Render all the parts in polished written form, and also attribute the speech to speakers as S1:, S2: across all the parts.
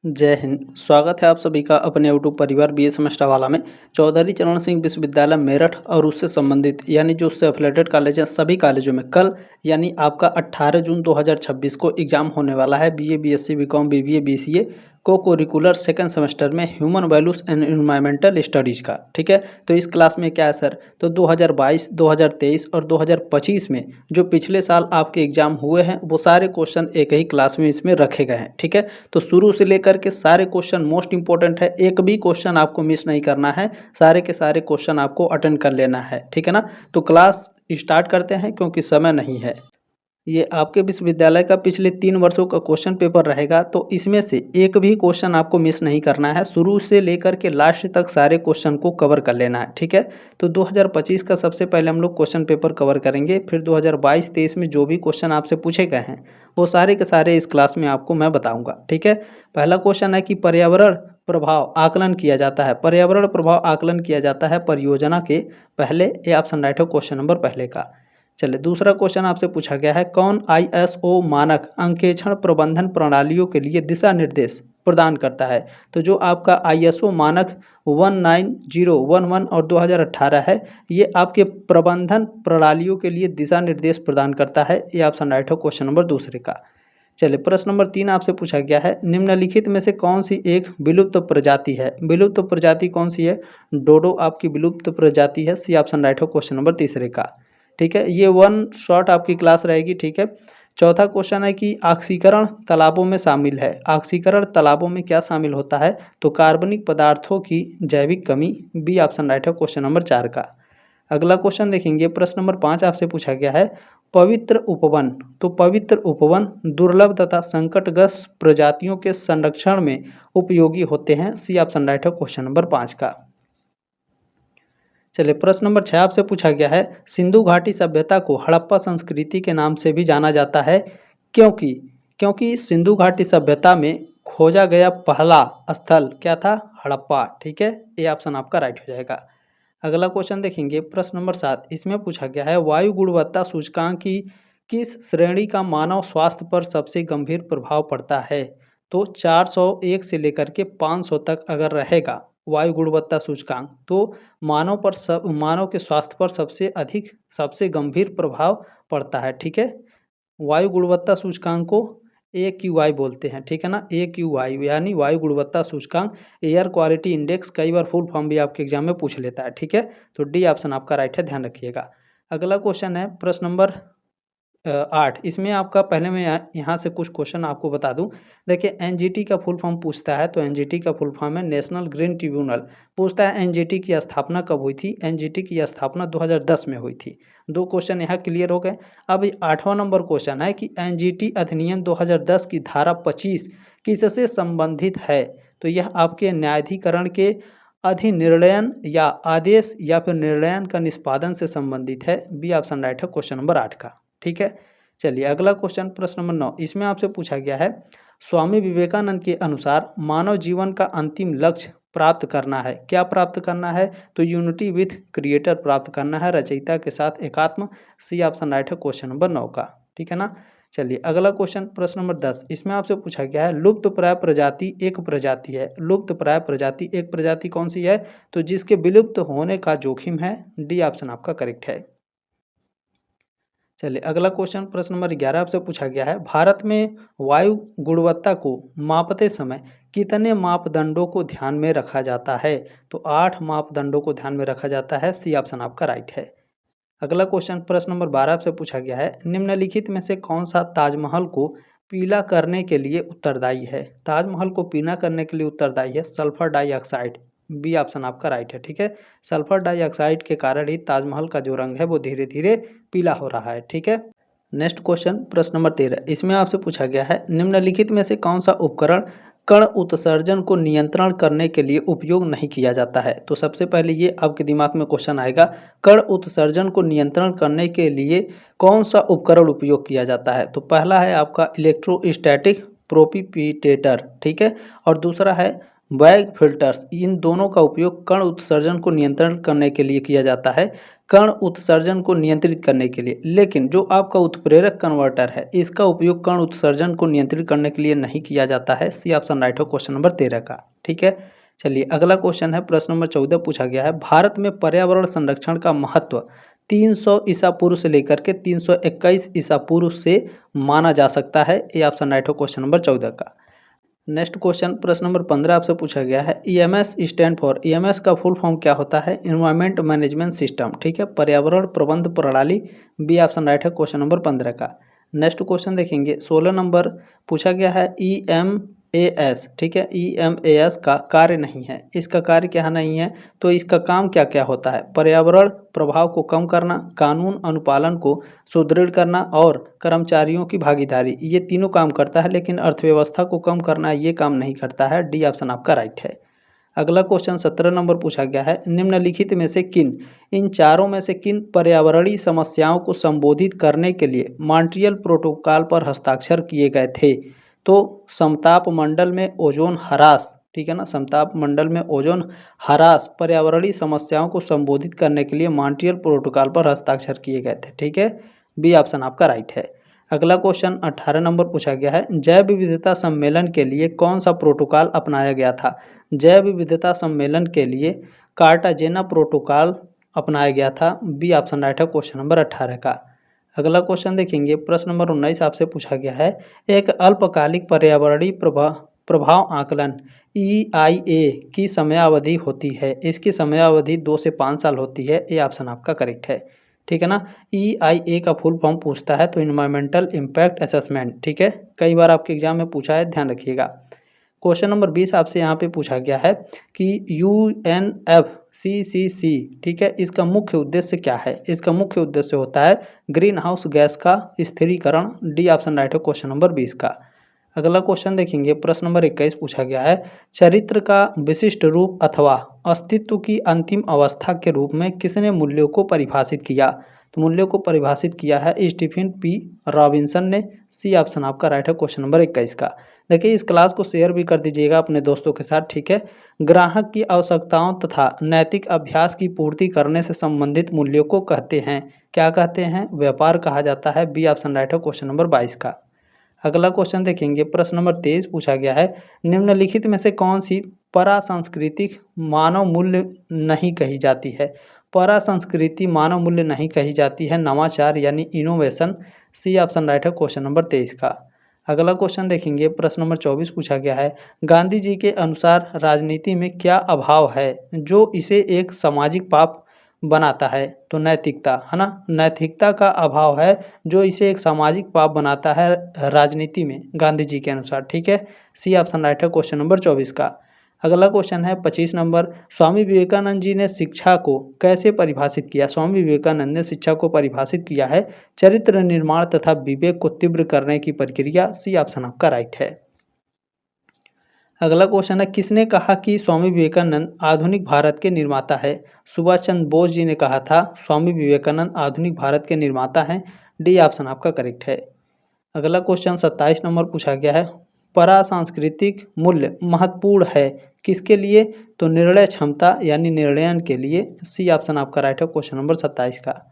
S1: जय हिंद। स्वागत है आप सभी का अपने यूट्यूब परिवार बीए सेमेस्टर वाला में। चौधरी चरण सिंह विश्वविद्यालय मेरठ और उससे संबंधित यानी जो उससे एफिलेटेड कॉलेज हैं सभी कॉलेजों में कल यानी आपका 18 जून 2026 को एग्जाम होने वाला है। BA, BSc, BCom, BBA, BCA को करिकुलर सेकंड सेमेस्टर में human values and environmental studies का। ठीक है, तो इस क्लास में क्या है सर, तो 2022, 2023 और 2025 में जो पिछले साल आपके एग्जाम हुए हैं वो सारे क्वेश्चन एक ही क्लास में इसमें रखे गए हैं। ठीक है, तो शुरू से लेकर के सारे क्वेश्चन मोस्ट इंपॉर्टेंट है, एक भी क्वेश्चन आपको मिस नहीं करना है, सारे के सारे क्वेश्चन आपको अटेंड कर लेना है। ठीक है ना, तो क्लास स्टार्ट करते हैं क्योंकि समय नहीं है। ये आपके विश्वविद्यालय का पिछले 3 वर्षों का क्वेश्चन पेपर रहेगा, तो इसमें से एक भी क्वेश्चन आपको मिस नहीं करना है, शुरू से लेकर के लास्ट तक सारे क्वेश्चन को कवर कर लेना है। ठीक है, तो 2025 का सबसे पहले हम लोग क्वेश्चन पेपर कवर करेंगे, फिर 2022-23 में जो भी क्वेश्चन आपसे पूछे गए हैं वो सारे के सारे इस क्लास में आपको मैं बताऊँगा। ठीक है, पहला क्वेश्चन है कि पर्यावरण प्रभाव आकलन किया जाता है। पर्यावरण प्रभाव आकलन किया जाता है परियोजना के पहले। ये ऑप्शन राइट हो क्वेश्चन नंबर पहले का। चलिए, दूसरा क्वेश्चन आपसे पूछा गया है, कौन आईएसओ मानक अंकेक्षण प्रबंधन प्रणालियों के लिए दिशा निर्देश प्रदान करता है। तो जो आपका आईएसओ मानक 19011 और 2018 है, ये आपके प्रबंधन प्रणालियों के लिए दिशा निर्देश प्रदान करता है। ये ऑप्शन राइट हो क्वेश्चन नंबर दूसरे का। चलिए, प्रश्न नंबर 3 आपसे पूछा गया है, निम्नलिखित में से कौन सी एक विलुप्त प्रजाति है। विलुप्त प्रजाति कौन सी है, डोडो आपकी विलुप्त प्रजाति है। सी ऑप्शन राइट हो क्वेश्चन नंबर तीसरे का। ठीक है, ये वन शॉट आपकी क्लास रहेगी। ठीक है, चौथा क्वेश्चन है कि ऑक्सीकरण तालाबों में शामिल है। ऑक्सीकरण तालाबों में क्या शामिल होता है, तो कार्बनिक पदार्थों की जैविक कमी। बी ऑप्शन राइट है क्वेश्चन नंबर 4 का। अगला क्वेश्चन देखेंगे, प्रश्न नंबर 5 आपसे पूछा गया है, पवित्र उपवन। तो पवित्र उपवन दुर्लभ तथा संकटग्रस्त प्रजातियों के संरक्षण में उपयोगी होते हैं। सी ऑप्शन राइट है क्वेश्चन नंबर 5 का। चलिए, प्रश्न नंबर 6 आपसे पूछा गया है, सिंधु घाटी सभ्यता को हड़प्पा संस्कृति के नाम से भी जाना जाता है, क्योंकि क्योंकि सिंधु घाटी सभ्यता में खोजा गया पहला स्थल क्या था, हड़प्पा। ठीक है, ये ऑप्शन आपका राइट हो जाएगा। अगला क्वेश्चन देखेंगे, प्रश्न नंबर 7, इसमें पूछा गया है, वायु गुणवत्ता सूचकांक की किस श्रेणी का मानव स्वास्थ्य पर सबसे गंभीर प्रभाव पड़ता है। तो 401 से लेकर के 500 तक अगर रहेगा वायु गुणवत्ता सूचकांक, तो मानव के स्वास्थ्य पर सबसे अधिक सबसे गंभीर प्रभाव पड़ता है। ठीक है, वायु गुणवत्ता सूचकांक को AQI बोलते हैं। ठीक है ना, AQI यानी वायु गुणवत्ता सूचकांक, एयर क्वालिटी इंडेक्स। कई बार फुल फॉर्म भी आपके एग्जाम में पूछ लेता है। ठीक है, तो डी ऑप्शन आपका राइट है, ध्यान रखिएगा। अगला क्वेश्चन है प्रश्न नंबर 8। इसमें आपका पहले मैं यहाँ से कुछ क्वेश्चन आपको बता दूं। देखिए, एनजीटी का फुल फॉर्म पूछता है, तो एनजीटी का फुल फॉर्म है नेशनल ग्रीन ट्रिब्यूनल। पूछता है एनजीटी की स्थापना कब हुई थी। एनजीटी की स्थापना 2010 में हुई थी। 2 क्वेश्चन यहाँ क्लियर हो गए। अब 8वां नंबर क्वेश्चन है कि एनजीटी अधिनियम 2010 की धारा 25 किससे संबंधित है। तो यह आपके न्यायाधिकरण के अधिनिर्णयन या आदेश या फिर निर्णयन का निष्पादन से संबंधित है। बी ऑप्शन राइट है क्वेश्चन नंबर 8 का। ठीक है, चलिए अगला क्वेश्चन प्रश्न नंबर 9। इसमें आपसे पूछा गया है, स्वामी विवेकानंद के अनुसार मानव जीवन का अंतिम लक्ष्य प्राप्त करना है। क्या प्राप्त करना है, तो यूनिटी विथ क्रिएटर प्राप्त करना है, रचयिता के साथ एकात्म। सी ऑप्शन राइट है क्वेश्चन नंबर 9 का। ठीक है ना, चलिए अगला क्वेश्चन प्रश्न नंबर 10। इसमें आपसे पूछा गया है, लुप्त प्राय प्रजाति एक प्रजाति है। लुप्त प्राय प्रजाति एक प्रजाति कौन सी है, तो जिसके विलुप्त होने का जोखिम है। डी ऑप्शन आपका करेक्ट है। चलिए अगला क्वेश्चन प्रश्न नंबर 11 आपसे पूछा गया है, भारत में वायु गुणवत्ता को मापते समय कितने मापदंडों को ध्यान में रखा जाता है। तो 8 मापदंडों को ध्यान में रखा जाता है। सी ऑप्शन आपका राइट है। अगला क्वेश्चन प्रश्न नंबर 12 आपसे पूछा गया है, निम्नलिखित में से कौन सा ताजमहल को पीला करने के लिए उत्तरदायी है। ताजमहल को पीला करने के लिए उत्तरदायी है सल्फर डाइऑक्साइड। बी ऑप्शन आपका राइट है। ठीक है, सल्फर डाइऑक्साइड के कारण ही ताजमहल का जो रंग है वो धीरे धीरे पीला हो रहा है। ठीक है, नेक्स्ट क्वेश्चन प्रश्न नंबर 13। इसमें आपसे पूछा गया है, निम्नलिखित में से कौन सा उपकरण कण उत्सर्जन को नियंत्रण करने के लिए उपयोग नहीं किया जाता है। तो सबसे पहले ये आपके दिमाग में क्वेश्चन आएगा, कण उत्सर्जन को नियंत्रण करने के लिए कौन सा उपकरण उपयोग किया जाता है। तो पहला है आपका इलेक्ट्रोस्टैटिक प्रोपिपिटेटर। ठीक है, और दूसरा है बैग फिल्टर्स, इन दोनों का उपयोग कण उत्सर्जन को नियंत्रण करने के लिए किया जाता है, कण उत्सर्जन को नियंत्रित करने के लिए। लेकिन जो आपका उत्प्रेरक कन्वर्टर है, इसका उपयोग कण उत्सर्जन को नियंत्रित करने के लिए नहीं किया जाता है। सी ऑप्शन राइट हो क्वेश्चन नंबर 13 का। ठीक है, चलिए अगला क्वेश्चन है, प्रश्न नंबर 14 पूछा गया है, भारत में पर्यावरण संरक्षण का महत्व 300 ईसा पूर्व से लेकर के 321 ईसा पूर्व से माना जा सकता है। ये ऑप्शन राइट हो क्वेश्चन नंबर 14 का। नेक्स्ट क्वेश्चन प्रश्न नंबर 15 आपसे पूछा गया है, ईएमएस स्टैंड फॉर, ईएमएस का फुल फॉर्म क्या होता है? Environment management system. ठीक है, पर्यावरण प्रबंध प्रणाली। बी ऑप्शन राइट है क्वेश्चन नंबर 15 का। नेक्स्ट क्वेश्चन देखेंगे, 16 नंबर पूछा गया है, ईएमएएस। ठीक है, ईएमएएस का कार्य नहीं है, इसका कार्य क्या नहीं है, तो इसका काम क्या क्या होता है? पर्यावरण प्रभाव को कम करना, कानून अनुपालन को सुदृढ़ करना और कर्मचारियों की भागीदारी, ये तीनों काम करता है, लेकिन अर्थव्यवस्था को कम करना ये काम नहीं करता है। डी ऑप्शन आपका राइट है। अगला क्वेश्चन 17 नंबर पूछा गया है, निम्नलिखित में से किन, इन चारों में से किन पर्यावरणीय समस्याओं को संबोधित करने के लिए मॉन्ट्रियल प्रोटोकॉल पर हस्ताक्षर किए गए थे? तो समताप मंडल में ओजोन ह्रास, ठीक है ना, समताप मंडल में ओजोन ह्रास पर्यावरणीय समस्याओं को संबोधित करने के लिए मॉन्ट्रियल प्रोटोकॉल पर हस्ताक्षर किए गए थे। ठीक है, बी ऑप्शन आपका राइट है। अगला क्वेश्चन 18 नंबर पूछा गया है, जैव विविधता सम्मेलन के लिए कौन सा प्रोटोकॉल अपनाया गया था? जैव विविधता सम्मेलन के लिए कार्टाजेना प्रोटोकॉल अपनाया गया था। बी ऑप्शन राइट है क्वेश्चन नंबर 18 का। अगला क्वेश्चन देखेंगे, प्रश्न नंबर 19 आपसे पूछा गया है, एक अल्पकालिक पर्यावरणीय प्रभाव आकलन EIA की समयावधि होती है, इसकी समयावधि 2 से 5 साल होती है। ये ऑप्शन आपका करेक्ट है। ठीक है ना, EIA का फुल फॉर्म पूछता है तो इन्वायरमेंटल इम्पैक्ट असेसमेंट। ठीक है, कई बार आपके एग्जाम में पूछा है, ध्यान रखिएगा। क्वेश्चन नंबर 20 आपसे यहाँ पे पूछा गया है कि UNFCCC, ठीक है, इसका मुख्य उद्देश्य क्या है? इसका मुख्य उद्देश्य होता है ग्रीन हाउस गैस का स्थिरीकरण। डी ऑप्शन राइट है क्वेश्चन नंबर 20 का। अगला क्वेश्चन देखेंगे, प्रश्न नंबर 21 पूछा गया है, चरित्र का विशिष्ट रूप अथवा अस्तित्व की अंतिम अवस्था के रूप में किसने मूल्यों को परिभाषित किया? तो मूल्यों को परिभाषित किया है स्टीफन पी रॉबिन्सन ने। सी ऑप्शन आपका राइट है क्वेश्चन नंबर 21 का। देखिए, इस क्लास को शेयर भी कर दीजिएगा अपने दोस्तों के साथ। ठीक है, ग्राहक की आवश्यकताओं तथा नैतिक अभ्यास की पूर्ति करने से संबंधित मूल्यों को कहते हैं, क्या कहते हैं? व्यापार कहा जाता है। बी ऑप्शन राइट है क्वेश्चन नंबर 22 का। अगला क्वेश्चन देखेंगे, प्रश्न नंबर 23 पूछा गया है, निम्नलिखित में से कौन सी परासंस्कृतिक मानव मूल्य नहीं कही जाती है? परासंस्कृति मानव मूल्य नहीं कही जाती है, नवाचार यानी इनोवेशन। सी ऑप्शन राइट है क्वेश्चन नंबर 23 का। अगला क्वेश्चन देखेंगे, प्रश्न नंबर 24 पूछा गया है, गांधी जी के अनुसार राजनीति में क्या अभाव है जो इसे एक सामाजिक पाप बनाता है? तो नैतिकता, है ना, नैतिकता का अभाव है जो इसे एक सामाजिक पाप बनाता है राजनीति में, गांधी जी के अनुसार। ठीक है, सी ऑप्शन राइट है क्वेश्चन नंबर 24 का। अगला क्वेश्चन है 25 नंबर, स्वामी विवेकानंद जी ने शिक्षा को कैसे परिभाषित किया? स्वामी विवेकानंद ने शिक्षा को परिभाषित किया है चरित्र निर्माण तथा विवेक को तीव्र करने की प्रक्रिया। सी ऑप्शन आपका राइट है। अगला क्वेश्चन है, किसने कहा कि स्वामी विवेकानंद आधुनिक भारत के निर्माता है? सुभाष चंद्र बोस जी ने कहा था स्वामी विवेकानंद आधुनिक भारत के निर्माता हैं। डी ऑप्शन आपका करेक्ट है। अगला क्वेश्चन 27 नंबर पूछा गया है, परासांस्कृतिक मूल्य महत्वपूर्ण है किसके लिए? तो निर्णय क्षमता यानी निर्णयन के लिए। सी ऑप्शन आपका राइट है क्वेश्चन नंबर 27 का।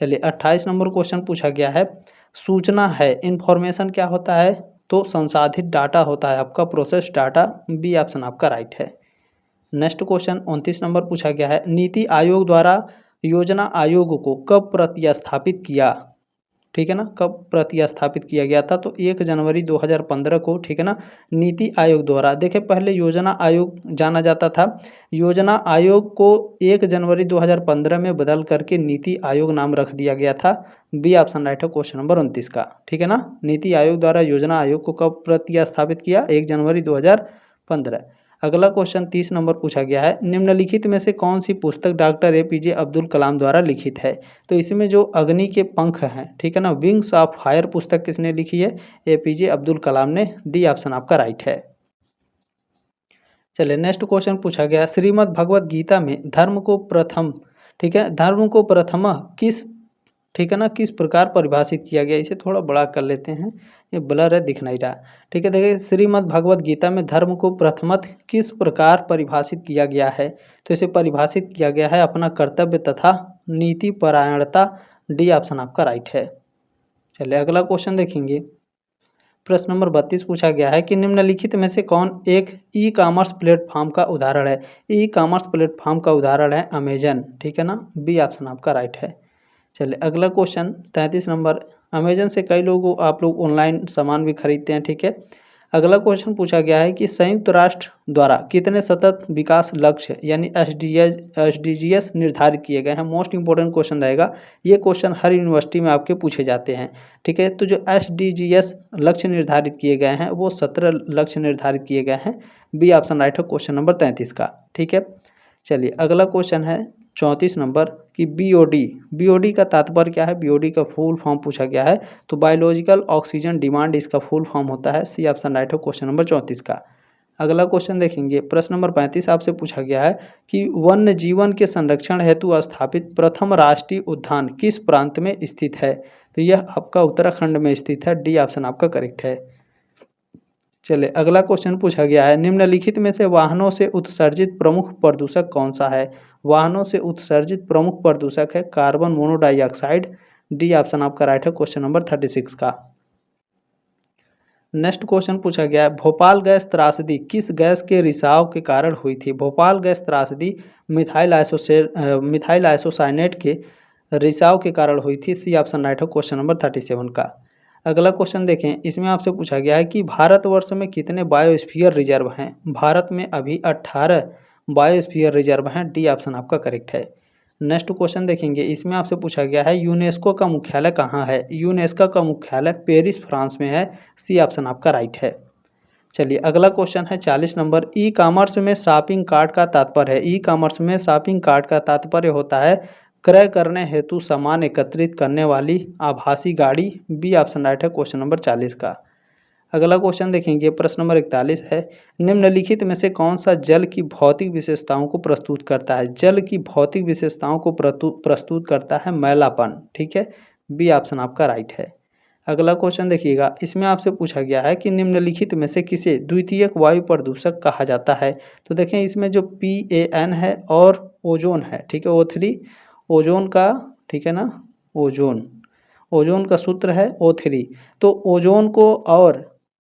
S1: चलिए 28 नंबर क्वेश्चन पूछा गया है, सूचना है, इन्फॉर्मेशन क्या होता है? तो संसाधित डाटा होता है आपका, प्रोसेस डाटा। बी ऑप्शन आपका राइट है। नेक्स्ट क्वेश्चन 29 नंबर पूछा गया है, नीति आयोग द्वारा योजना आयोग को कब प्रतिस्थापित किया? ठीक है ना, कब प्रतिस्थापित किया गया था? तो 1 जनवरी 2015 को। ठीक है ना, नीति आयोग द्वारा। देखिए, पहले योजना आयोग जाना जाता था, योजना आयोग को 1 जनवरी 2015 में बदल करके नीति आयोग नाम रख दिया गया था। बी ऑप्शन राइट है क्वेश्चन नंबर 29 का। ठीक है ना, नीति आयोग द्वारा योजना आयोग को कब प्रतिस्थापित किया? 1 जनवरी 2015। अगला क्वेश्चन 30 नंबर पूछा गया है, निम्नलिखित में से कौन सी पुस्तक डॉक्टर APJ अब्दुल कलाम द्वारा लिखित है? तो इसमें जो अग्नि के पंख हैं, ठीक है ना, विंग्स ऑफ फायर पुस्तक किसने लिखी है? APJ अब्दुल कलाम ने। डी ऑप्शन आपका राइट है। चलिए नेक्स्ट क्वेश्चन पूछा गया, श्रीमद् भगवत गीता में धर्म को प्रथम, ठीक है, धर्म को प्रथम किस ठीक है ना, किस प्रकार परिभाषित किया गया, इसे थोड़ा बड़ा कर लेते हैं, ये ब्लर है दिख नहीं रहा। ठीक है, देखिए श्रीमद् भगवत गीता में धर्म को प्रथमतः किस प्रकार परिभाषित किया गया है, तो इसे परिभाषित किया गया है अपना कर्तव्य तथा नीति परायणता। डी ऑप्शन आपका राइट है। चलिए अगला क्वेश्चन देखेंगे। प्रश्न नंबर 32 पूछा गया है कि निम्नलिखित में से कौन एक ई कॉमर्स प्लेटफॉर्म का उदाहरण है। ई कॉमर्स प्लेटफॉर्म का उदाहरण है अमेजन। ठीक है ना, बी ऑप्शन आपका राइट है। चलिए अगला क्वेश्चन 33 नंबर। अमेजन से कई लोग आप लोग ऑनलाइन सामान भी खरीदते हैं। ठीक है, अगला क्वेश्चन पूछा गया है कि संयुक्त राष्ट्र द्वारा कितने सतत विकास लक्ष्य यानी एसडीजीएस निर्धारित किए गए हैं। मोस्ट इंपॉर्टेंट क्वेश्चन रहेगा, ये क्वेश्चन हर यूनिवर्सिटी में आपके पूछे जाते हैं। ठीक है, तो जो एसडीजीएस लक्ष्य निर्धारित किए गए हैं वो 17 लक्ष्य निर्धारित किए गए हैं। बी ऑप्शन राइट है क्वेश्चन नंबर 33 का। ठीक है, चलिए अगला क्वेश्चन है 34 नंबर कि बीओडी। बीओडी का तात्पर्य क्या है, बीओडी का फुल फॉर्म पूछा गया है, तो बायोलॉजिकल ऑक्सीजन डिमांड इसका फुल फॉर्म होता है। सी ऑप्शन राइट है क्वेश्चन नंबर 34 का। अगला क्वेश्चन देखेंगे, प्रश्न नंबर 35 आपसे पूछा गया है कि वन्य जीवन के संरक्षण हेतु स्थापित प्रथम राष्ट्रीय उद्यान किस प्रांत में स्थित है, तो यह आपका उत्तराखंड में स्थित है। डी ऑप्शन आपका करेक्ट है। चलिए अगला क्वेश्चन पूछा गया है, निम्नलिखित में से वाहनों से उत्सर्जित प्रमुख प्रदूषक कौन सा है। वाहनों से उत्सर्जित प्रमुख प्रदूषक है कार्बन मोनोडाइऑक्साइड। डी ऑप्शन आपका राइट है क्वेश्चन नंबर 36 का। नेक्स्ट क्वेश्चन पूछा गया है, भोपाल गैस त्रासदी किस गैस के रिसाव के कारण हुई थी। भोपाल गैस त्रासदी मिथाइल आइसोसाइनेट के रिसाव के कारण हुई थी। सी ऑप्शन राइट है क्वेश्चन नंबर 37 का। अगला क्वेश्चन देखें, इसमें आपसे पूछा गया है कि भारतवर्ष में कितने बायोस्फीयर रिजर्व हैं। भारत में अभी 18 बायोस्फीयर रिजर्व हैं। डी ऑप्शन आपका करेक्ट है। नेक्स्ट क्वेश्चन देखेंगे, इसमें आपसे पूछा गया है यूनेस्को का मुख्यालय कहाँ है। यूनेस्को का मुख्यालय पेरिस फ्रांस में है। सी ऑप्शन आपका राइट है। चलिए अगला क्वेश्चन है 40 नंबर। ई कॉमर्स में शॉपिंग कार्ट का तात्पर्य है। ई कॉमर्स में शॉपिंग कार्ट का तात्पर्य होता है क्रय करने हेतु सामान एकत्रित करने वाली आभासी गाड़ी। बी ऑप्शन राइट है क्वेश्चन नंबर 40 का। अगला क्वेश्चन देखेंगे, प्रश्न नंबर 41 है, निम्नलिखित में से कौन सा जल की भौतिक विशेषताओं को प्रस्तुत करता है। जल की भौतिक विशेषताओं को प्रस्तुत करता है मैलापन। ठीक है, बी ऑप्शन आपका राइट है। अगला क्वेश्चन देखिएगा, इसमें आपसे पूछा गया है कि निम्नलिखित में से किसे द्वितीयक वायु प्रदूषक कहा जाता है। तो देखें इसमें जो PAN है और ओजोन है। ठीक है, O3 ओजोन का, ठीक है ना, ओजोन का सूत्र है O3। तो ओजोन को और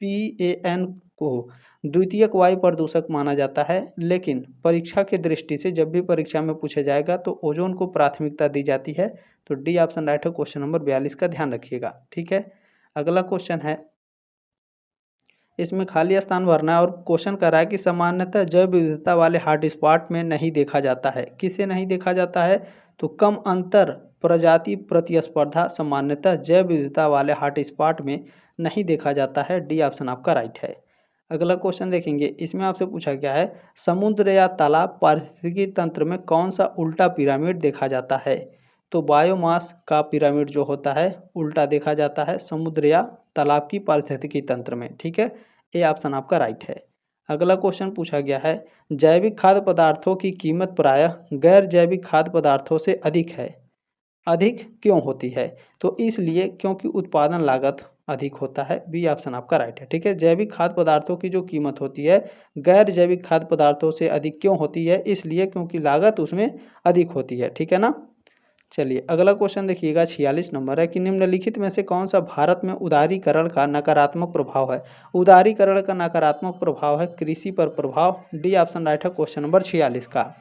S1: PAN को द्वितीयक वायु प्रदूषक माना जाता है, लेकिन परीक्षा की दृष्टि से जब भी परीक्षा में पूछा जाएगा तो ओजोन को प्राथमिकता दी जाती है। तो डी ऑप्शन राइट है क्वेश्चन नंबर 42 का, ध्यान रखिएगा। ठीक है, अगला क्वेश्चन है, इसमें खाली स्थान भरना है और क्वेश्चन कर रहा है कि सामान्यतः जैव विविधता वाले हॉटस्पॉट में नहीं देखा जाता है। किसे नहीं देखा जाता है, तो कम अंतर प्रजाति प्रतिस्पर्धा सामान्यतः जैव विविधता वाले हॉटस्पॉट में नहीं देखा जाता है। डी ऑप्शन आपका राइट है। अगला क्वेश्चन देखेंगे, इसमें आपसे पूछा गया है समुद्र या तालाब पारिस्थितिकी तंत्र में कौन सा उल्टा पिरामिड देखा जाता है। तो बायोमास का पिरामिड जो होता है उल्टा देखा जाता है समुद्र या तालाब की पारिस्थितिकी तंत्र में। ठीक है, ए ऑप्शन आपका राइट है। अगला क्वेश्चन पूछा गया है जैविक खाद्य पदार्थों की कीमत प्रायः गैर जैविक खाद्य पदार्थों से अधिक है। अधिक क्यों होती है, तो इसलिए क्योंकि उत्पादन लागत अधिक होता है। बी ऑप्शन आपका राइट है। ठीक है, जैविक खाद्य पदार्थों की जो कीमत होती है गैर जैविक खाद्य पदार्थों से अधिक क्यों होती है, इसलिए क्योंकि लागत उसमें अधिक होती है। ठीक है ना, चलिए अगला क्वेश्चन देखिएगा 46 नंबर है कि निम्नलिखित में से कौन सा भारत में उदारीकरण का नकारात्मक प्रभाव है। उदारीकरण का नकारात्मक प्रभाव है कृषि पर प्रभाव। डी ऑप्शन राइट है क्वेश्चन नंबर 46 का।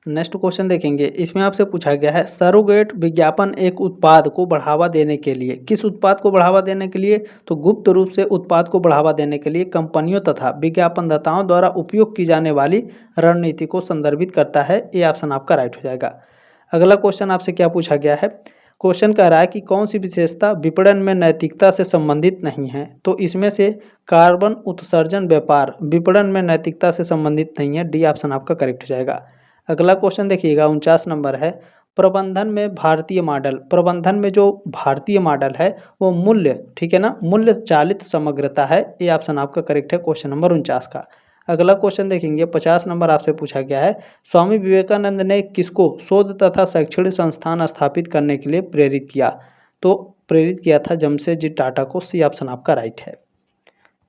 S1: नेक्स्ट क्वेश्चन देखेंगे, इसमें आपसे पूछा गया है सरोगेट विज्ञापन एक उत्पाद को बढ़ावा देने के लिए, किस उत्पाद को बढ़ावा देने के लिए, तो गुप्त रूप से उत्पाद को बढ़ावा देने के लिए कंपनियों तथा विज्ञापनदाताओं द्वारा उपयोग की जाने वाली रणनीति को संदर्भित करता है। ये ऑप्शन आपका राइट हो जाएगा। अगला क्वेश्चन आपसे क्या पूछा गया है, क्वेश्चन कह रहा है कि कौन सी विशेषता विपणन में नैतिकता से संबंधित नहीं है। तो इसमें से कार्बन उत्सर्जन व्यापार विपणन में नैतिकता से संबंधित नहीं है। डी ऑप्शन आपका करेक्ट हो जाएगा। अगला क्वेश्चन देखिएगा 49 नंबर है, प्रबंधन में भारतीय मॉडल, प्रबंधन में जो भारतीय मॉडल है वो मूल्य, ठीक है ना, मूल्य चालित समग्रता है। ये ऑप्शन आपका करेक्ट है क्वेश्चन नंबर 49 का। अगला क्वेश्चन देखेंगे 50 नंबर आपसे पूछा गया है, स्वामी विवेकानंद ने किसको शोध तथा शैक्षणिक संस्थान स्थापित करने के लिए प्रेरित किया? तो प्रेरित किया था जमशेदजी टाटा को। सी ऑप्शन आपका राइट है।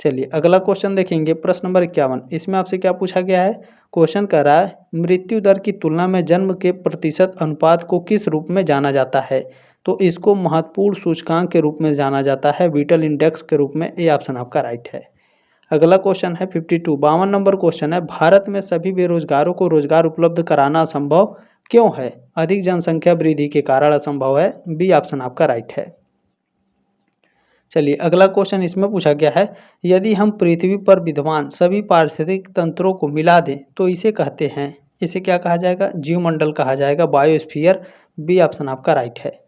S1: चलिए अगला क्वेश्चन देखेंगे प्रश्न नंबर 51। इसमें आपसे क्या पूछा गया है? क्वेश्चन कह रहा है मृत्यु दर की तुलना में जन्म के प्रतिशत अनुपात को किस रूप में जाना जाता है? तो इसको महत्वपूर्ण सूचकांक के रूप में जाना जाता है, बीटल इंडेक्स के रूप में। ए ऑप्शन आपका राइट है। अगला क्वेश्चन है 52, 52 नंबर क्वेश्चन है, भारत में सभी बेरोजगारों को रोजगार उपलब्ध कराना असंभव क्यों है? अधिक जनसंख्या वृद्धि के कारण असंभव है। बी ऑप्शन आपका राइट है। चलिए अगला क्वेश्चन इसमें पूछा गया है, यदि हम पृथ्वी पर विद्यमान सभी पारिस्थितिक तंत्रों को मिला दें तो इसे कहते हैं, इसे क्या कहा जाएगा? जीवमंडल कहा जाएगा, बायोस्फीयर। बी ऑप्शन आपका राइट है।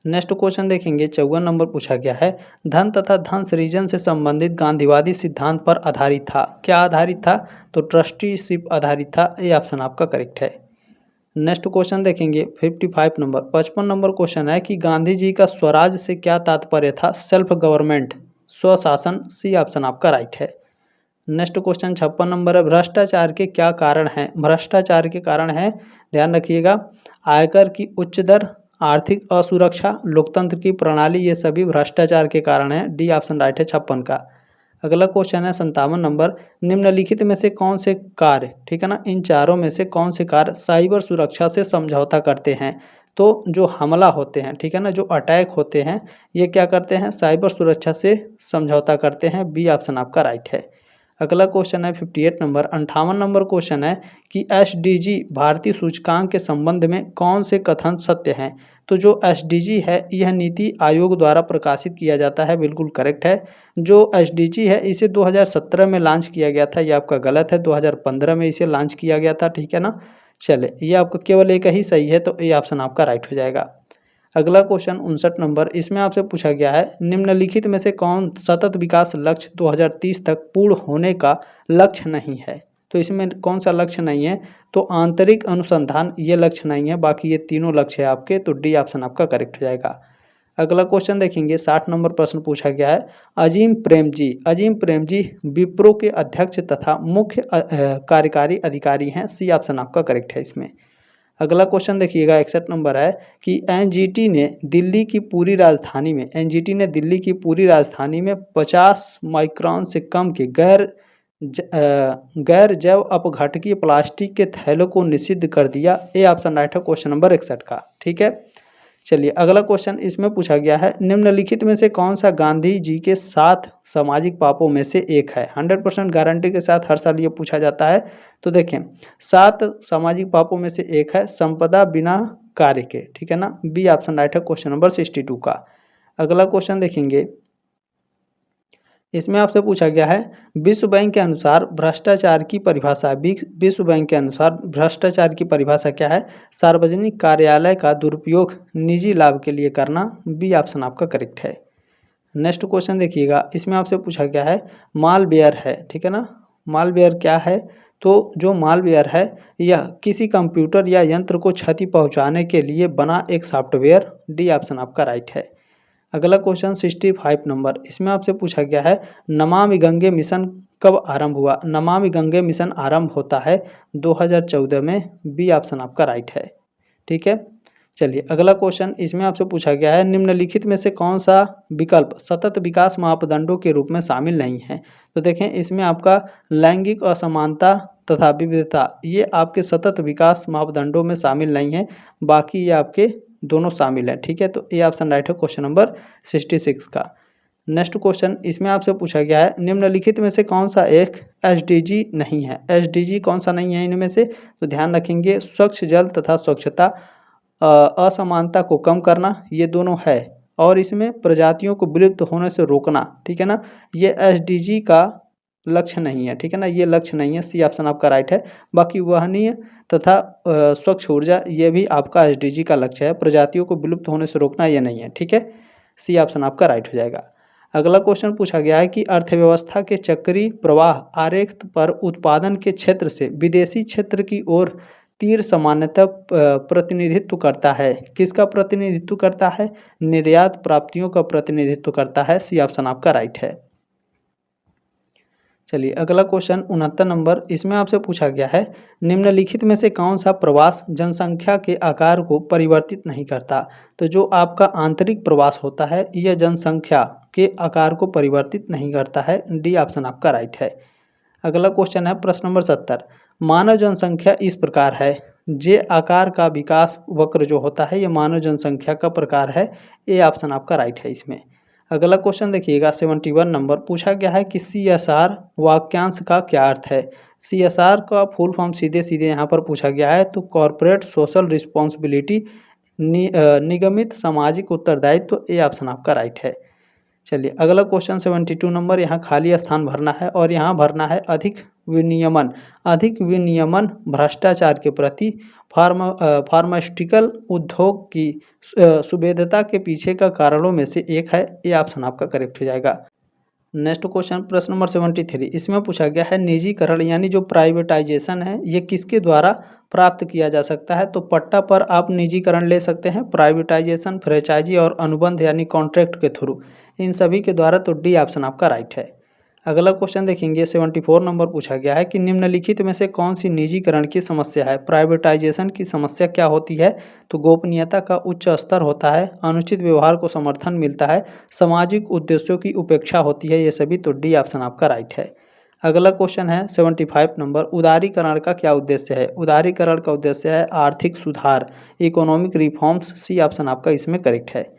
S1: नेक्स्ट क्वेश्चन देखेंगे 54 नंबर पूछा गया है, धन तथा धन सृजन से संबंधित गांधीवादी सिद्धांत पर आधारित था। क्या आधारित था? तो ट्रस्टीशिप आधारित था। ए ऑप्शन आपका करेक्ट है। नेक्स्ट क्वेश्चन देखेंगे 55 नंबर 55 नंबर क्वेश्चन है कि गांधी जी का स्वराज से क्या तात्पर्य था? सेल्फ गवर्नमेंट, स्वशासन। सी ऑप्शन आपका राइट है। नेक्स्ट क्वेश्चन 56 नंबर है, भ्रष्टाचार के क्या कारण हैं? भ्रष्टाचार के कारण है, ध्यान रखिएगा, आयकर की उच्च दर, आर्थिक असुरक्षा, लोकतंत्र की प्रणाली, ये सभी भ्रष्टाचार के कारण हैं। डी ऑप्शन राइट है 56 का। अगला क्वेश्चन है 57 नंबर, निम्नलिखित में से कौन से कार्य, ठीक है ना, इन चारों में से कौन से कार्य साइबर सुरक्षा से समझौता करते हैं? तो जो हमला होते हैं, ठीक है ना, जो अटैक होते हैं, ये क्या करते हैं? साइबर सुरक्षा से समझौता करते हैं। बी ऑप्शन आपका राइट है। अगला क्वेश्चन है 58 नंबर 58 नंबर क्वेश्चन है कि एसडीजी भारतीय सूचकांक के संबंध में कौन से कथन सत्य हैं? तो जो एसडीजी है यह नीति आयोग द्वारा प्रकाशित किया जाता है, बिल्कुल करेक्ट है। जो एसडीजी है इसे 2017 में लॉन्च किया गया था, ये आपका गलत है, 2015 में इसे लॉन्च किया गया था, ठीक है ना। चले ये आपका केवल एक ही सही है, तो ये ऑप्शन आपका राइट हो जाएगा। अगला क्वेश्चन 59 नंबर, इसमें आपसे पूछा गया है, निम्नलिखित में से कौन सतत विकास लक्ष्य 2030 तक पूर्ण होने का लक्ष्य नहीं है? तो इसमें कौन सा लक्ष्य नहीं है? तो आंतरिक अनुसंधान ये लक्ष्य नहीं है, बाकी ये तीनों लक्ष्य है आपके, तो डी ऑप्शन आपका करेक्ट हो जाएगा। अगला क्वेश्चन देखेंगे 60 नंबर प्रश्न पूछा गया है, अजीम प्रेमजी विप्रो के अध्यक्ष तथा मुख्य कार्यकारी अधिकारी हैं। सी ऑप्शन आपका करेक्ट है इसमें। अगला क्वेश्चन देखिएगा 61 नंबर है कि एनजीटी ने दिल्ली की पूरी राजधानी में 50 माइक्रोन से कम के गैर जैव अपघटकीय प्लास्टिक के थैलों को निषिद्ध कर दिया। ए ऑप्शन राइट है क्वेश्चन नंबर 61 का, ठीक है। चलिए अगला क्वेश्चन इसमें पूछा गया है, निम्नलिखित में से कौन सा गांधी जी के 7 सामाजिक पापों में से एक है? 100% गारंटी के साथ हर साल ये पूछा जाता है। तो देखें 7 सामाजिक पापों में से एक है संपदा बिना कार्य के, ठीक है ना। बी ऑप्शन राइट है क्वेश्चन नंबर 62 का। अगला क्वेश्चन देखेंगे, इसमें आपसे पूछा गया है, विश्व बैंक के अनुसार भ्रष्टाचार की परिभाषा, विश्व बैंक के अनुसार भ्रष्टाचार की परिभाषा क्या है? सार्वजनिक कार्यालय का दुरुपयोग निजी लाभ के लिए करना। बी ऑप्शन आपका करेक्ट है। नेक्स्ट क्वेश्चन देखिएगा, इसमें आपसे पूछा गया है, मालवेयर है, ठीक है ना। मालवेयर क्या है? तो जो मालवेयर है यह किसी कंप्यूटर या यंत्र को क्षति पहुंचाने के लिए बना एक सॉफ्टवेयर। डी ऑप्शन आपका राइट है। अगला क्वेश्चन 65 नंबर, इसमें आपसे पूछा गया है, नमामि गंगे मिशन कब आरंभ हुआ? नमामि गंगे मिशन आरंभ होता है 2014 में। बी ऑप्शन आपका राइट है, ठीक है। चलिए अगला क्वेश्चन इसमें आपसे पूछा गया है, निम्नलिखित में से कौन सा विकल्प सतत विकास मापदंडों के रूप में शामिल नहीं है? तो देखें इसमें आपका लैंगिक असमानता तथा विविधता ये आपके सतत विकास मापदंडों में शामिल नहीं है, बाकी ये आपके दोनों शामिल हैं, ठीक है। तो ये ऑप्शन राइट है क्वेश्चन नंबर 66 का। नेक्स्ट क्वेश्चन इसमें आपसे पूछा गया है, निम्नलिखित में से कौन सा एक एसडीजी नहीं है? एसडीजी कौन सा नहीं है इनमें से? तो ध्यान रखेंगे, स्वच्छ जल तथा स्वच्छता, असमानता को कम करना, ये दोनों है, और इसमें प्रजातियों को विलुप्त होने से रोकना, ठीक है ना, ये एसडीजी का लक्ष्य नहीं है, ठीक है ना, ये लक्ष्य नहीं है। सी ऑप्शन आपका राइट है। बाकी वहनीय तथा स्वच्छ ऊर्जा ये भी आपका एसडीजी का लक्ष्य है, प्रजातियों को विलुप्त होने से रोकना ये नहीं है, ठीक है। सी ऑप्शन आपका राइट हो जाएगा। अगला क्वेश्चन पूछा गया है कि अर्थव्यवस्था के चक्री प्रवाह आरेख पर उत्पादन के क्षेत्र से विदेशी क्षेत्र की ओर तीर सामान्यतः प्रतिनिधित्व करता है। किसका प्रतिनिधित्व करता है? निर्यात प्राप्तियों का प्रतिनिधित्व करता है। सी ऑप्शन आपका राइट है। चलिए अगला क्वेश्चन 69 नंबर, इसमें आपसे पूछा गया है निम्नलिखित में से कौन सा प्रवास जनसंख्या के आकार को परिवर्तित नहीं करता। तो जो आपका आंतरिक प्रवास होता है यह जनसंख्या के आकार को परिवर्तित नहीं करता है। डी ऑप्शन आपका राइट है। अगला क्वेश्चन है प्रश्न नंबर 70, मानव जनसंख्या इस प्रकार है। जे आकार का विकास वक्र जो होता है यह मानव जनसंख्या का प्रकार है। ए ऑप्शन आपका राइट है इसमें। अगला क्वेश्चन देखिएगा 71 नंबर, पूछा गया है कि CSR वाक्यांश का क्या अर्थ है। CSR का फुल फॉर्म सीधे सीधे यहाँ पर पूछा गया है, तो कॉर्पोरेट सोशल रिस्पॉन्सिबिलिटी, निगमित सामाजिक उत्तरदायित्व। ए ऑप्शन आपका राइट है। चलिए अगला क्वेश्चन 72 नंबर, यहाँ खाली स्थान भरना है और यहाँ भरना है अधिक विनियमन। अधिक विनियमन भ्रष्टाचार के प्रति फार्मास्यूटिकल उद्योग की सुभेद्यता के पीछे का कारणों में से एक है। ये ऑप्शन आपका करेक्ट हो जाएगा। नेक्स्ट क्वेश्चन प्रश्न नंबर 73, इसमें पूछा गया है निजीकरण यानी जो प्राइवेटाइजेशन है ये किसके द्वारा प्राप्त किया जा सकता है। तो पट्टा पर आप निजीकरण ले सकते हैं, प्राइवेटाइजेशन, फ्रेंचाइजी और अनुबंध यानी कॉन्ट्रैक्ट के थ्रू, इन सभी के द्वारा। तो डी ऑप्शन आपका राइट है। अगला क्वेश्चन देखेंगे 74 नंबर, पूछा गया है कि निम्नलिखित में से कौन सी निजीकरण की समस्या है। प्राइवेटाइजेशन की समस्या क्या होती है। तो गोपनीयता का उच्च स्तर होता है, अनुचित व्यवहार को समर्थन मिलता है, सामाजिक उद्देश्यों की उपेक्षा होती है, ये सभी। तो डी ऑप्शन आपका राइट है। अगला क्वेश्चन है 75 नंबर, उदारीकरण का क्या उद्देश्य है। उदारीकरण का उद्देश्य है आर्थिक सुधार, इकोनॉमिक रिफॉर्म्स। सी ऑप्शन आपका इसमें करेक्ट है।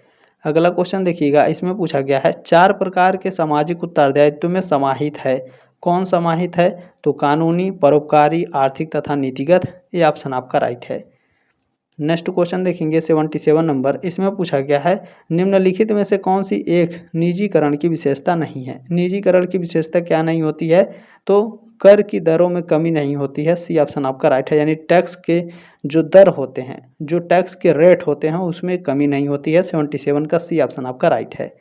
S1: अगला क्वेश्चन देखिएगा, इसमें पूछा गया है 4 प्रकार के सामाजिक उत्तरदायित्व में समाहित है। कौन समाहित है। तो कानूनी, परोपकारी, आर्थिक तथा नीतिगत। ये ऑप्शन आपका राइट है। नेक्स्ट क्वेश्चन देखेंगे 77 नंबर, इसमें पूछा गया है निम्नलिखित में से कौन सी एक निजीकरण की विशेषता नहीं है। निजीकरण की विशेषता क्या नहीं होती है। तो कर की दरों में कमी नहीं होती है। सी ऑप्शन आपका राइट है, यानी टैक्स के जो दर होते हैं, जो टैक्स के रेट होते हैं उसमें कमी नहीं होती है। 77 का सी ऑप्शन आपका राइट है।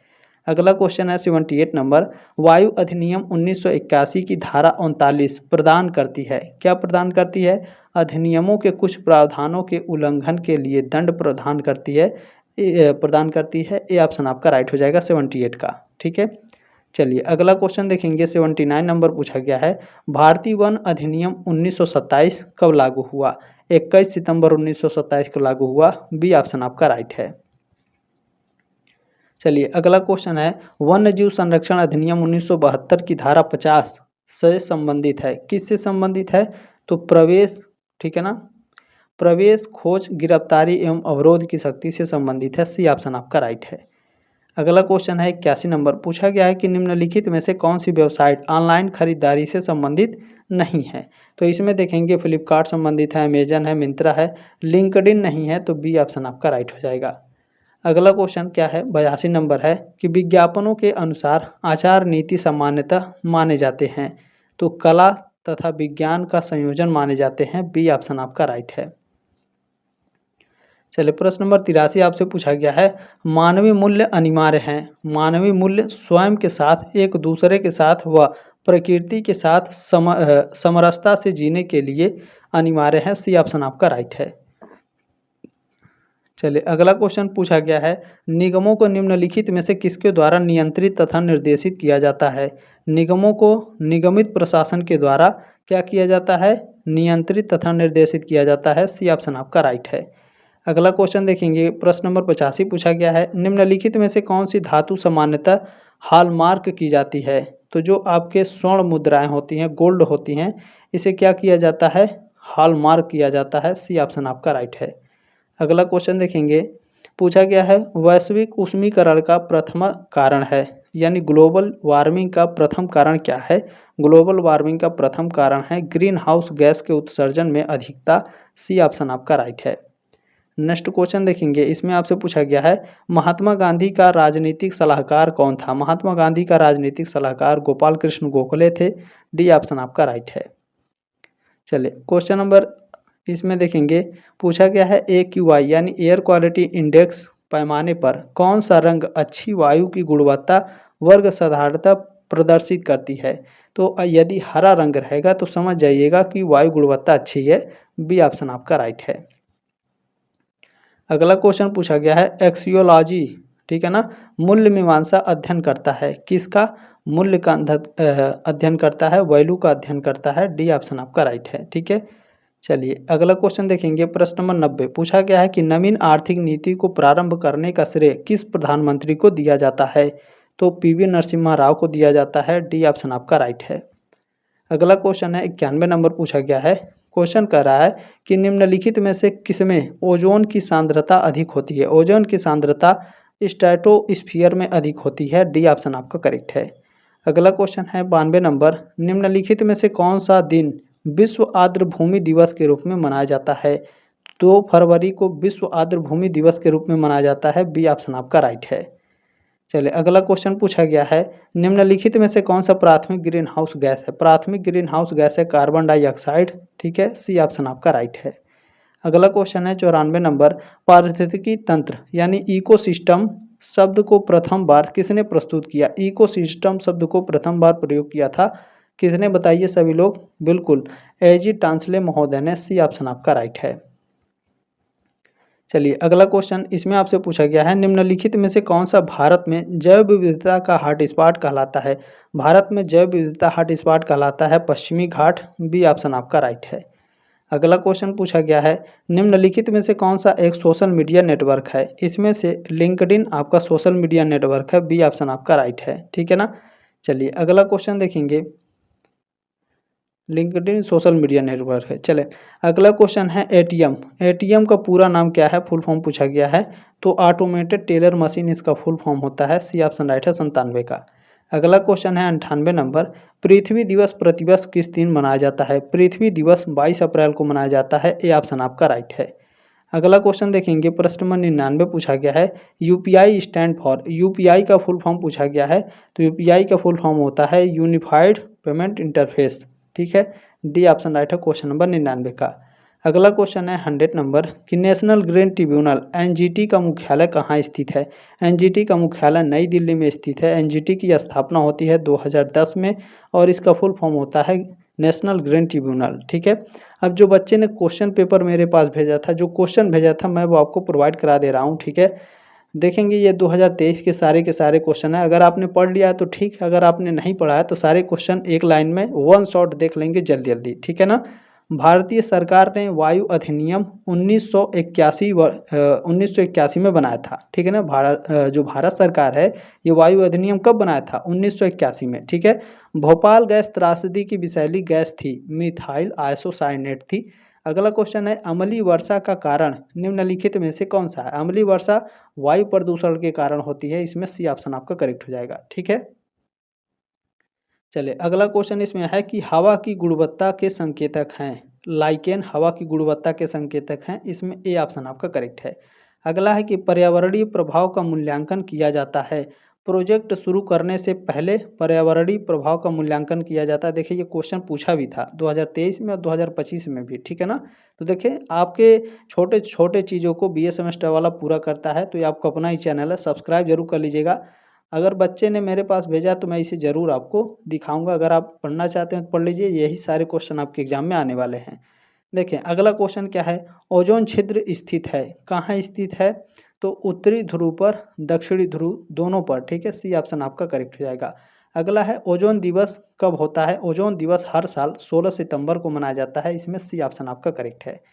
S1: अगला क्वेश्चन है 78 नंबर, वायु अधिनियम 1981 की धारा 39 प्रदान करती है। क्या प्रदान करती है। अधिनियमों के कुछ प्रावधानों के उल्लंघन के लिए दंड प्रदान करती है। प्रदान करती है। ये ऑप्शन आपका राइट हो जाएगा 78 का। ठीक है। चलिए अगला क्वेश्चन देखेंगे 79 नंबर, पूछा गया है भारतीय वन अधिनियम 1927 कब लागू हुआ। 21 सितंबर 1927 को लागू हुआ। बी ऑप्शन आपका राइट है। चलिए अगला क्वेश्चन है वन्य जीव संरक्षण अधिनियम 1972 की धारा 50 से संबंधित है। किससे संबंधित है। तो प्रवेश, ठीक है ना, प्रवेश, खोज, गिरफ्तारी एवं अवरोध की शक्ति से संबंधित है। सी ऑप्शन आपका राइट है। अगला क्वेश्चन है 81 नंबर, पूछा गया है कि निम्नलिखित में से कौन सी वेबसाइट ऑनलाइन खरीदारी से संबंधित नहीं है। तो इसमें देखेंगे फ्लिपकार्ट संबंधित है, अमेजन है, मिंत्रा है, लिंक्डइन नहीं है। तो बी ऑप्शन आपका राइट हो जाएगा। अगला क्वेश्चन क्या है 82 नंबर है कि विज्ञापनों के अनुसार आचार नीति सामान्यतः माने जाते हैं। तो कला तथा विज्ञान का संयोजन माने जाते हैं। बी ऑप्शन आपका राइट है। चलिए प्रश्न नंबर 83 आपसे पूछा गया है मानवीय मूल्य अनिवार्य हैं। मानवीय मूल्य स्वयं के साथ, एक दूसरे के साथ व प्रकृति के साथ समरसता से जीने के लिए अनिवार्य है। सी ऑप्शन आपका राइट है। चलिए अगला क्वेश्चन पूछा गया है निगमों को निम्नलिखित में से किसके द्वारा नियंत्रित तथा निर्देशित किया जाता है। निगमों को निगमित प्रशासन के द्वारा क्या किया जाता है, नियंत्रित तथा निर्देशित किया जाता है। सी ऑप्शन आपका राइट है। अगला क्वेश्चन देखेंगे प्रश्न नंबर 85 पूछा गया है निम्नलिखित में से कौन सी धातु सामान्यतः हॉलमार्क की जाती है। तो जो आपके स्वर्ण मुद्राएं होती हैं, गोल्ड होती हैं, इसे क्या किया जाता है, हॉलमार्क किया जाता है। सी ऑप्शन आपका राइट है। अगला क्वेश्चन देखेंगे पूछा गया है वैश्विक उष्मीकरण का प्रथम कारण है, यानी ग्लोबल वार्मिंग का प्रथम कारण क्या है। ग्लोबल वार्मिंग का प्रथम कारण है ग्रीन हाउस गैस के उत्सर्जन में अधिकता। सी ऑप्शन आपका राइट है। नेक्स्ट क्वेश्चन देखेंगे, इसमें आपसे पूछा गया है महात्मा गांधी का राजनीतिक सलाहकार कौन था। महात्मा गांधी का राजनीतिक सलाहकार गोपाल कृष्ण गोखले थे। डी ऑप्शन आपका राइट है। चलिए क्वेश्चन नंबर इसमें देखेंगे पूछा गया है AQI यानी एयर क्वालिटी इंडेक्स पैमाने पर कौन सा रंग अच्छी वायु की गुणवत्ता वर्ग साधारणतः प्रदर्शित करती है। तो यदि हरा रंग रहेगा तो समझ जाइएगा कि वायु गुणवत्ता अच्छी है। बी ऑप्शन आपका राइट है। अगला क्वेश्चन पूछा गया है एक्सियोलॉजी, ठीक है ना, मूल्य मीमांसा अध्ययन करता है। किसका, मूल्य का अध्ययन करता है, वैल्यू का अध्ययन करता है। डी ऑप्शन आपका राइट है। ठीक है, चलिए अगला क्वेश्चन देखेंगे। प्रश्न नंबर 90 पूछा गया है कि नवीन आर्थिक नीति को प्रारंभ करने का श्रेय किस प्रधानमंत्री को दिया जाता है? तो पीवी नरसिम्हा राव को दिया जाता है। डी ऑप्शन आपका राइट है। अगला क्वेश्चन है 91 नंबर पूछा गया है। क्वेश्चन कह रहा है कि निम्नलिखित में से किसमें ओजोन की सांद्रता अधिक होती है? ओजोन की सांद्रता स्ट्रेटोस्फीयर में अधिक होती है। डी ऑप्शन आपका करेक्ट है। अगला क्वेश्चन है 92 नंबर। निम्नलिखित में से कौन सा दिन विश्व आर्द्र भूमि दिवस के रूप में मनाया जाता है? 2 फरवरी को विश्व आर्द्र भूमि दिवस के रूप में मनाया जाता है। बी ऑप्शन आपका राइट है। चलिए अगला क्वेश्चन पूछा गया है। निम्नलिखित में से कौन सा प्राथमिक ग्रीन हाउस गैस है? प्राथमिक ग्रीन हाउस गैस है कार्बन डाइऑक्साइड। ठीक है, सी ऑप्शन आपका राइट है। अगला क्वेश्चन है 94 नंबर। पारिस्थितिकी तंत्र यानी इकोसिस्टम शब्द को प्रथम बार किसने प्रस्तुत किया? इकोसिस्टम शब्द को प्रथम बार प्रयोग किया था किसने? बताइए सभी लोग। बिल्कुल, एजी टांसले महोदय ने। सी ऑप्शन आपका राइट है। चलिए अगला क्वेश्चन इसमें आपसे पूछा गया है। निम्नलिखित में से कौन सा भारत में जैव विविधता का हॉटस्पॉट कहलाता है? भारत में जैव विविधता हॉटस्पॉट कहलाता है पश्चिमी घाट। बी ऑप्शन आपका राइट है। अगला क्वेश्चन पूछा गया है। निम्नलिखित में से कौन सा एक सोशल मीडिया नेटवर्क है? इसमें से लिंक्डइन आपका सोशल मीडिया नेटवर्क है। बी ऑप्शन आपका राइट है। ठीक है ना। चलिए अगला क्वेश्चन देखेंगे। लिंक्डइन सोशल मीडिया नेटवर्क है। चले अगला क्वेश्चन है एटीएम। एटीएम का पूरा नाम क्या है? फुल फॉर्म पूछा गया है। तो ऑटोमेटेड टेलर मशीन इसका फुल फॉर्म होता है। सी ऑप्शन राइट है 97 का। अगला क्वेश्चन है 98 नंबर। पृथ्वी दिवस प्रतिवर्ष किस दिन मनाया जाता है? पृथ्वी दिवस 22 अप्रैल को मनाया जाता है। ए ऑप्शन आपका राइट है। अगला क्वेश्चन देखेंगे। प्रश्न नंबर 99 पूछा गया है। यूपीआई स्टैंड फॉर, यूपीआई का फुल फॉर्म पूछा गया है। तो यूपीआई का फुल फॉर्म होता है यूनिफाइड पेमेंट इंटरफेस। ठीक है, डी ऑप्शन राइट है क्वेश्चन नंबर 99 का। अगला क्वेश्चन है 100 नंबर कि नेशनल ग्रीन ट्रिब्यूनल एनजीटी का मुख्यालय कहाँ स्थित है? एनजीटी का मुख्यालय नई दिल्ली में स्थित है। एनजीटी की स्थापना होती है 2010 में और इसका फुल फॉर्म होता है नेशनल ग्रीन ट्रिब्यूनल। ठीक है, अब जो बच्चे ने क्वेश्चन पेपर मेरे पास भेजा था, जो क्वेश्चन भेजा था मैं वो आपको प्रोवाइड करा दे रहा हूँ। ठीक है, देखेंगे ये 2023 के सारे क्वेश्चन है। अगर आपने पढ़ लिया है तो ठीक है, अगर आपने नहीं पढ़ा है तो सारे क्वेश्चन एक लाइन में वन शॉट देख लेंगे जल्दी जल्दी। ठीक है ना। भारतीय सरकार ने वायु अधिनियम 1981 में बनाया था। ठीक है ना। जो भारत सरकार है ये वायु अधिनियम कब बनाया था? 1981 में। ठीक है, भोपाल गैस त्रासदी की विषैली गैस थी मिथाइल आइसोसाइनेट थी। अगला क्वेश्चन है अम्लीय वर्षा का कारण निम्नलिखित में से कौन सा है? अम्लीय वर्षा वायु प्रदूषण के कारण होती है। इसमें सी ऑप्शन आपका करेक्ट हो जाएगा। ठीक है, चलिए अगला क्वेश्चन इसमें है कि हवा की गुणवत्ता के संकेतक हैं। लाइकेन हवा की गुणवत्ता के संकेतक हैं। इसमें ए ऑप्शन आपका करेक्ट है। अगला है कि पर्यावरणीय प्रभाव का मूल्यांकन किया जाता है। प्रोजेक्ट शुरू करने से पहले पर्यावरणीय प्रभाव का मूल्यांकन किया जाता है। देखिए ये क्वेश्चन पूछा भी था 2023 में और 2025 में भी। ठीक है ना। तो देखिए आपके छोटे छोटे चीज़ों को बीए सेमेस्टर वाला पूरा करता है। तो ये आपका अपना ही चैनल है, सब्सक्राइब जरूर कर लीजिएगा। अगर बच्चे ने मेरे पास भेजा तो मैं इसे ज़रूर आपको दिखाऊंगा। अगर आप पढ़ना चाहते हैं तो पढ़ लीजिए, यही सारे क्वेश्चन आपके एग्जाम में आने वाले हैं। देखें अगला क्वेश्चन क्या है। ओजोन छिद्र स्थित है, कहाँ स्थित है? तो उत्तरी ध्रुव पर, दक्षिणी ध्रुव दोनों पर। ठीक है, सी ऑप्शन आपका करेक्ट हो जाएगा। अगला है ओजोन दिवस कब होता है? ओजोन दिवस हर साल 16 सितंबर को मनाया जाता है। इसमें सी ऑप्शन आपका करेक्ट है।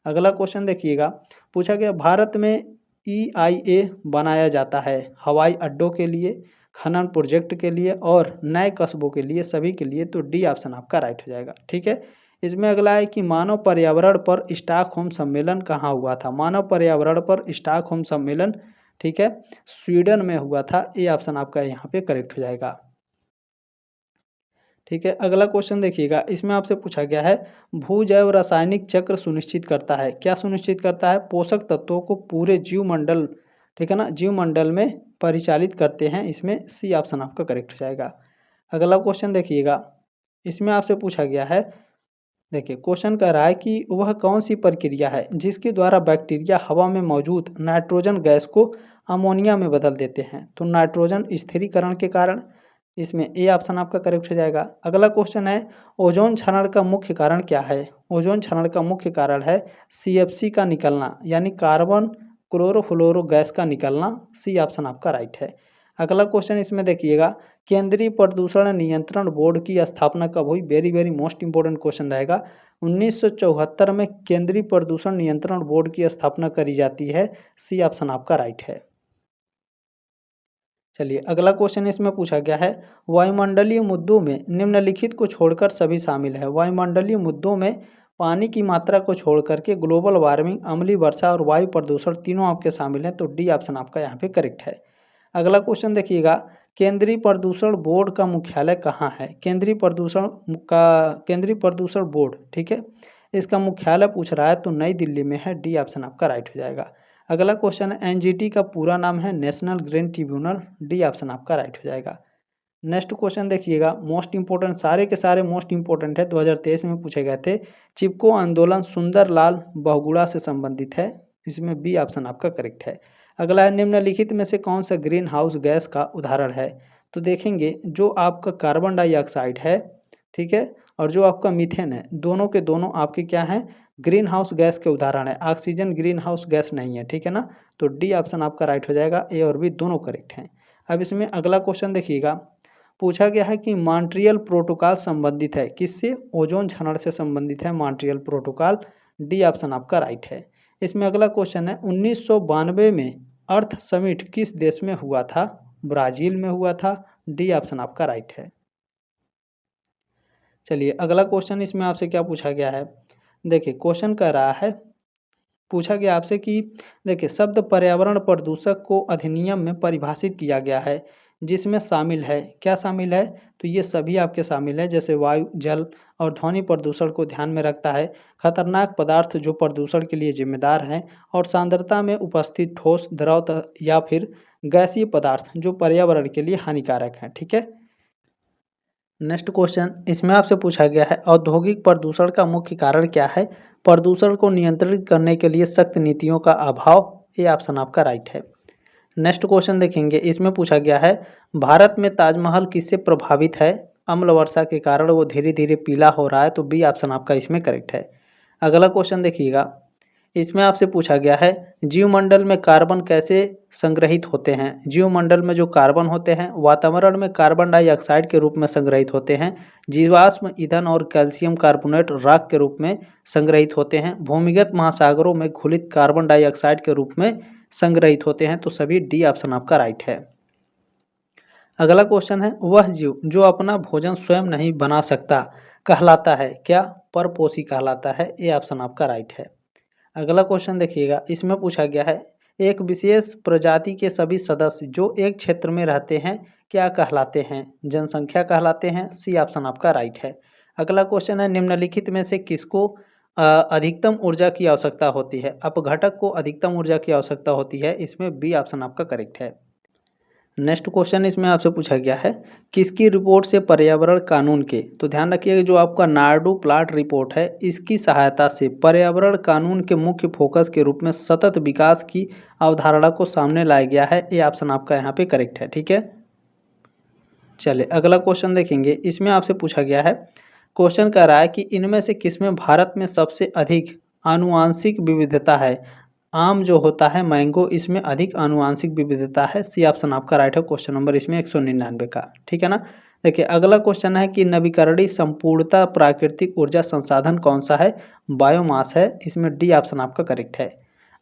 S1: अगला क्वेश्चन देखिएगा। पूछा गया भारत में ईआईए बनाया जाता है हवाई अड्डों के लिए, खनन प्रोजेक्ट के लिए और नए कस्बों के लिए, सभी के लिए। तो डी ऑप्शन आपका राइट हो जाएगा। ठीक है, इसमें अगला है कि मानव पर्यावरण पर स्टॉकहोम सम्मेलन कहाँ हुआ था? मानव पर्यावरण पर स्टॉकहोम सम्मेलन, ठीक है, स्वीडन में हुआ था। ए ऑप्शन आपका यहाँ पे करेक्ट हो जाएगा। ठीक है, अगला क्वेश्चन देखिएगा। इसमें आपसे पूछा गया है भूजैव रासायनिक चक्र सुनिश्चित करता है। क्या सुनिश्चित करता है? पोषक तत्वों को पूरे जीवमंडल, ठीक है ना, जीवमंडल में परिचालित करते हैं। इसमें सी ऑप्शन आपका करेक्ट हो जाएगा। अगला क्वेश्चन देखिएगा। इसमें आपसे पूछा गया है, देखिए क्वेश्चन कह रहा है कि वह कौन सी प्रक्रिया है जिसके द्वारा बैक्टीरिया हवा में मौजूद नाइट्रोजन गैस को अमोनिया में बदल देते हैं? तो नाइट्रोजन स्थिरीकरण के कारण। इसमें ए ऑप्शन आपका करेक्ट हो जाएगा। अगला क्वेश्चन है ओजोन क्षरण का मुख्य कारण क्या है? ओजोन क्षरण का मुख्य कारण है सीएफसी का निकलना, यानी कार्बन क्लोरोफ्लोरो गैस का निकलना। सी ऑप्शन आपका राइट है। अगला क्वेश्चन इसमें देखिएगा, केंद्रीय प्रदूषण नियंत्रण बोर्ड की स्थापना कब हुई? Very very most important question रहेगा। 1974 में केंद्रीय प्रदूषण नियंत्रण बोर्ड की स्थापना करी जाती है। सी ऑप्शन आपका राइट है। चलिए अगला क्वेश्चन इसमें पूछा गया है, वायुमंडलीय मुद्दों में निम्नलिखित को छोड़कर सभी शामिल है। वायुमंडलीय मुद्दों में पानी की मात्रा को छोड़ करके ग्लोबल वार्मिंग, अम्लीय वर्षा और वायु प्रदूषण तीनों आपके शामिल हैं, तो डी ऑप्शन आपका यहाँ पे करेक्ट है। अगला क्वेश्चन देखिएगा, केंद्रीय प्रदूषण बोर्ड का मुख्यालय कहाँ है? केंद्रीय प्रदूषण बोर्ड, ठीक है, इसका मुख्यालय पूछ रहा है तो नई दिल्ली में है। डी ऑप्शन आपका राइट हो जाएगा। अगला क्वेश्चन है, एनजीटी का पूरा नाम है national green tribunal. D option आपका राइट हो जाएगा। नेक्स्ट क्वेश्चन देखिएगा, मोस्ट इंपोर्टेंट, सारे के सारे मोस्ट इंपोर्टेंट है, 2023 में पूछे गए थे। चिपको आंदोलन सुंदरलाल बहुगुणा से संबंधित है, इसमें बी ऑप्शन आपका करेक्ट है। अगला है, निम्नलिखित में से कौन सा ग्रीन हाउस गैस का उदाहरण है? तो देखेंगे जो आपका कार्बन डाइऑक्साइड है, ठीक है, और जो आपका मीथेन है, दोनों के दोनों आपके क्या हैं? ग्रीन हाउस गैस के उदाहरण है। ऑक्सीजन ग्रीन हाउस गैस नहीं है, ठीक है ना, तो डी ऑप्शन आपका राइट हो जाएगा। ए और बी दोनों करेक्ट हैं। अब इसमें अगला क्वेश्चन देखिएगा, पूछा गया है कि मॉन्ट्रियल प्रोटोकॉल संबंधित है किससे? ओजोन क्षरण से संबंधित है मॉन्ट्रियल प्रोटोकॉल। डी ऑप्शन आपका राइट है। इसमें अगला क्वेश्चन है, 1992 में अर्थ समिट किस देश में हुआ था? ब्राजील में हुआ था। डी ऑप्शन आपका राइट है। चलिए अगला क्वेश्चन इसमें आपसे क्या पूछा गया है? देखिए क्वेश्चन कह रहा है, पूछा गया आपसे कि देखिए शब्द पर्यावरण प्रदूषक को अधिनियम में परिभाषित किया गया है, जिसमें शामिल है, क्या शामिल है? तो ये सभी आपके शामिल है, जैसे वायु, जल और ध्वनि प्रदूषण को ध्यान में रखता है, खतरनाक पदार्थ जो प्रदूषण के लिए जिम्मेदार हैं, और सांद्रता में उपस्थित ठोस, द्रव या फिर गैसीय पदार्थ जो पर्यावरण के लिए हानिकारक हैं, ठीक है। नेक्स्ट क्वेश्चन इसमें आपसे पूछा गया है, औद्योगिक प्रदूषण का मुख्य कारण क्या है? प्रदूषण को नियंत्रित करने के लिए सख्त नीतियों का अभाव। ये ऑप्शन आपका राइट है। नेक्स्ट क्वेश्चन देखेंगे, इसमें पूछा गया है, भारत में ताजमहल किससे प्रभावित है? अम्ल वर्षा के कारण वो धीरे धीरे पीला हो रहा है, तो बी ऑप्शन आपका इसमें करेक्ट है। अगला क्वेश्चन देखिएगा, इसमें आपसे पूछा गया है, जीवमंडल में कार्बन कैसे संग्रहित होते हैं? जीवमंडल में जो कार्बन होते हैं वातावरण में कार्बन डाइऑक्साइड के रूप में संग्रहित होते हैं, जीवाश्म ईंधन और कैल्शियम कार्बोनेट राख के रूप में संग्रहित होते हैं, भूमिगत महासागरों में घुलित कार्बन डाइऑक्साइड के रूप में संग्रहित होते हैं, तो सभी डी ऑप्शन आपका राइट है। अगला क्वेश्चन है, वह जीव जो अपना भोजन स्वयं नहीं बना सकता कहलाता है क्या? परपोषी कहलाता है। ए ऑप्शन आपका राइट है। अगला क्वेश्चन देखिएगा, इसमें पूछा गया है, एक विशेष प्रजाति के सभी सदस्य जो एक क्षेत्र में रहते हैं क्या कहलाते हैं? जनसंख्या कहलाते हैं। सी ऑप्शन आपका राइट है। अगला क्वेश्चन है, निम्नलिखित में से किसको अधिकतम ऊर्जा की आवश्यकता होती है? अपघटक को अधिकतम ऊर्जा की आवश्यकता होती है, इसमें बी ऑप्शन आपका करेक्ट है। नेक्स्ट क्वेश्चन इसमें आपसे पूछा गया है, किसकी रिपोर्ट से पर्यावरण कानून के, तो ध्यान रखिएगा जो आपका नारडू प्लाट रिपोर्ट है, इसकी सहायता से पर्यावरण कानून के मुख्य फोकस के रूप में सतत विकास की अवधारणा को सामने लाया गया है। ये ऑप्शन आपका यहाँ पे करेक्ट है, ठीक है। चलिए अगला क्वेश्चन देखेंगे, इसमें आपसे पूछा गया है, क्वेश्चन कह रहा है कि इनमें से किसमें भारत में सबसे अधिक आनुवांशिक विविधता है? आम जो होता है मैंगो, इसमें अधिक आनुवांशिक विविधता है। सी ऑप्शन आपका राइट है। क्वेश्चन नंबर इसमें 199 का, ठीक है ना। देखिए अगला क्वेश्चन है कि नवीकरणीय संपूर्णता प्राकृतिक ऊर्जा संसाधन कौन सा है? बायोमास है, इसमें डी ऑप्शन आपका करेक्ट है।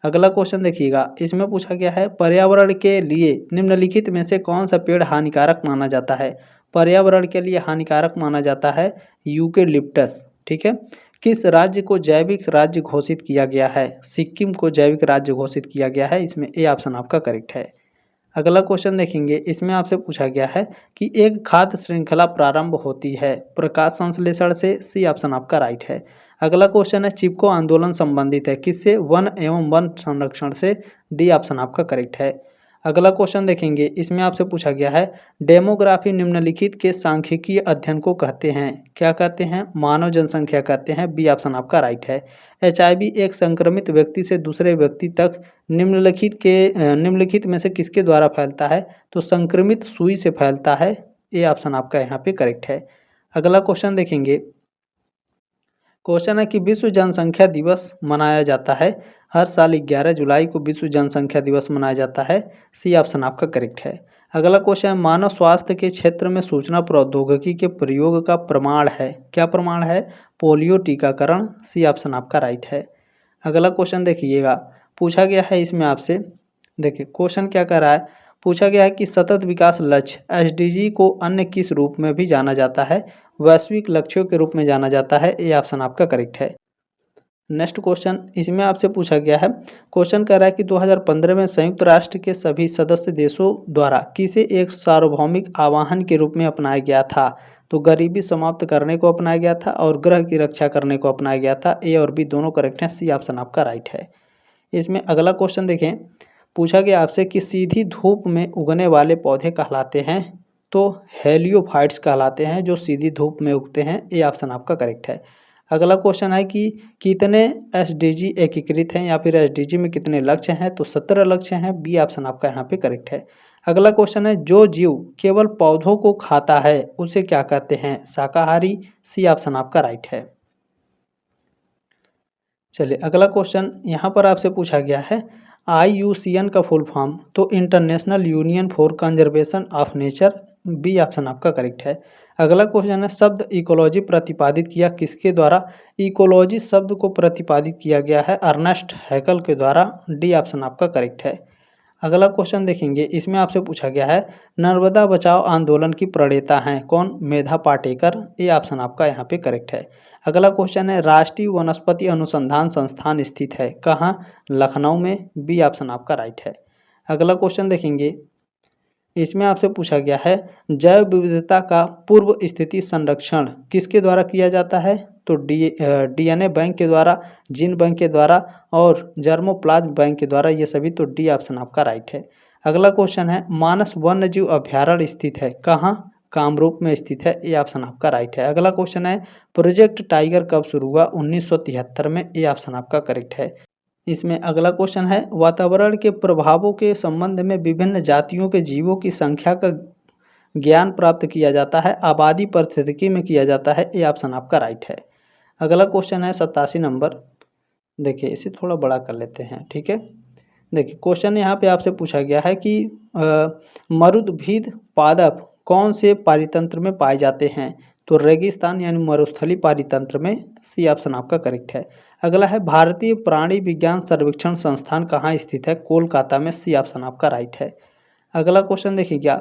S1: अगला क्वेश्चन देखिएगा, इसमें पूछा गया है, पर्यावरण के लिए निम्नलिखित में से कौन सा पेड़ हानिकारक माना जाता है? पर्यावरण के लिए हानिकारक माना जाता है यूकेलिप्टस, ठीक है। किस राज्य को जैविक राज्य घोषित किया गया है? सिक्किम को जैविक राज्य घोषित किया गया है, इसमें ए ऑप्शन आपका करेक्ट है। अगला क्वेश्चन देखेंगे, इसमें आपसे पूछा गया है कि एक खाद्य श्रृंखला प्रारंभ होती है प्रकाश संश्लेषण से। सी ऑप्शन आपका राइट है। अगला क्वेश्चन है, चिपको आंदोलन संबंधित है किससे? वन एवं वन संरक्षण से। डी ऑप्शन आपका करेक्ट है। अगला क्वेश्चन देखेंगे, इसमें आपसे पूछा गया है, डेमोग्राफी निम्नलिखित के सांख्यिकीय अध्ययन को कहते हैं, क्या कहते हैं? मानव जनसंख्या कहते हैं। बी ऑप्शन आपका राइट है। एचआईवी एक संक्रमित व्यक्ति से दूसरे व्यक्ति तक निम्नलिखित में से किसके द्वारा फैलता है? तो संक्रमित सुई से फैलता है। ए ऑप्शन आपका यहाँ पे करेक्ट है। अगला क्वेश्चन देखेंगे, क्वेश्चन है कि विश्व जनसंख्या दिवस मनाया जाता है, हर साल 11 जुलाई को विश्व जनसंख्या दिवस मनाया जाता है। सी ऑप्शन आपका करेक्ट है। अगला क्वेश्चन है, मानव स्वास्थ्य के क्षेत्र में सूचना प्रौद्योगिकी के प्रयोग का प्रमाण है। क्या प्रमाण है? पोलियो टीकाकरण। सी ऑप्शन आपका राइट है। अगला क्वेश्चन देखिएगा, पूछा गया है इसमें आपसे, देखिए क्वेश्चन क्या कर रहा है, पूछा गया है कि सतत विकास लक्ष्य एसडीजी को अन्य किस रूप में भी जाना जाता है? वैश्विक लक्ष्यों के रूप में जाना जाता है। ये ऑप्शन आपका करेक्ट है। नेक्स्ट क्वेश्चन इसमें आपसे पूछा गया है, क्वेश्चन कह रहा है कि 2015 में संयुक्त राष्ट्र के सभी सदस्य देशों द्वारा किसे एक सार्वभौमिक आह्वान के रूप में अपनाया गया था? तो गरीबी समाप्त करने को अपनाया गया था और ग्रह की रक्षा करने को अपनाया गया था। ए और बी दोनों करेक्ट हैं। सी ऑप्शन आपका राइट है। इसमें अगला क्वेश्चन देखें, पूछा गया आपसे कि सीधी धूप में उगने वाले पौधे कहलाते हैं? तो हेलियोफाइट्स कहलाते हैं, जो सीधी धूप में उगते हैं। ए ऑप्शन आपका करेक्ट है। अगला क्वेश्चन है कि कितने एसडीजी एकीकृत हैं या फिर एसडीजी में कितने लक्ष्य हैं? तो 17 लक्ष्य हैं। बी ऑप्शन आपका यहाँ पे करेक्ट है। अगला क्वेश्चन है, जो जीव केवल पौधों को खाता है उसे क्या कहते हैं? शाकाहारी। सी ऑप्शन आपका राइट है। चलिए अगला क्वेश्चन यहाँ पर आपसे पूछा गया है, IUCN का फुल फॉर्म? तो international union for conservation of nature. B option आपका करेक्ट है। अगला क्वेश्चन है, शब्द इकोलॉजी प्रतिपादित किया किसके द्वारा? इकोलॉजी शब्द को प्रतिपादित किया गया है अर्नेस्ट हैकल के द्वारा। डी ऑप्शन आपका करेक्ट है। अगला क्वेश्चन देखेंगे, इसमें आपसे पूछा गया है, नर्मदा बचाओ आंदोलन की प्रणेता हैं कौन? मेधा पाटेकर। ये ऑप्शन आपका यहाँ पे करेक्ट है। अगला क्वेश्चन है, राष्ट्रीय वनस्पति अनुसंधान संस्थान स्थित है कहाँ? लखनऊ में। बी ऑप्शन आपका राइट है। अगला क्वेश्चन देखेंगे, इसमें आपसे पूछा गया है, जैव विविधता का पूर्व स्थिति संरक्षण किसके द्वारा किया जाता है? तो डीएनए बैंक के द्वारा, जीन बैंक के द्वारा और जर्मोप्लाज्म बैंक के द्वारा। ये सभी, तो डी ऑप्शन आपका राइट है। अगला क्वेश्चन है, मानस वन्यजीव अभ्यारण्य स्थित है कहाँ? कामरूप में स्थित है। ये ऑप्शन आपका राइट है। अगला क्वेश्चन है, प्रोजेक्ट टाइगर कब शुरू हुआ? 1973 में। ये ऑप्शन आपका करेक्ट है। इसमें अगला क्वेश्चन है, वातावरण के प्रभावों के संबंध में विभिन्न जातियों के जीवों की संख्या का ज्ञान प्राप्त किया जाता है आबादी पारिस्थितिकी में किया जाता है। ये ऑप्शन आपका राइट है। अगला क्वेश्चन है 87 नंबर, देखिए इसे थोड़ा बड़ा कर लेते हैं, ठीक है। देखिए क्वेश्चन यहाँ पे आपसे पूछा गया है कि मरुद्भिद पादप कौन से पारितंत्र में पाए जाते हैं? तो रेगिस्तान यानी मरुस्थली पारितंत्र में। सी ऑप्शन आपका करेक्ट है। अगला है, भारतीय प्राणी विज्ञान सर्वेक्षण संस्थान कहाँ स्थित है? कोलकाता में। सी ऑप्शन आपका राइट है। अगला क्वेश्चन देखिए, क्या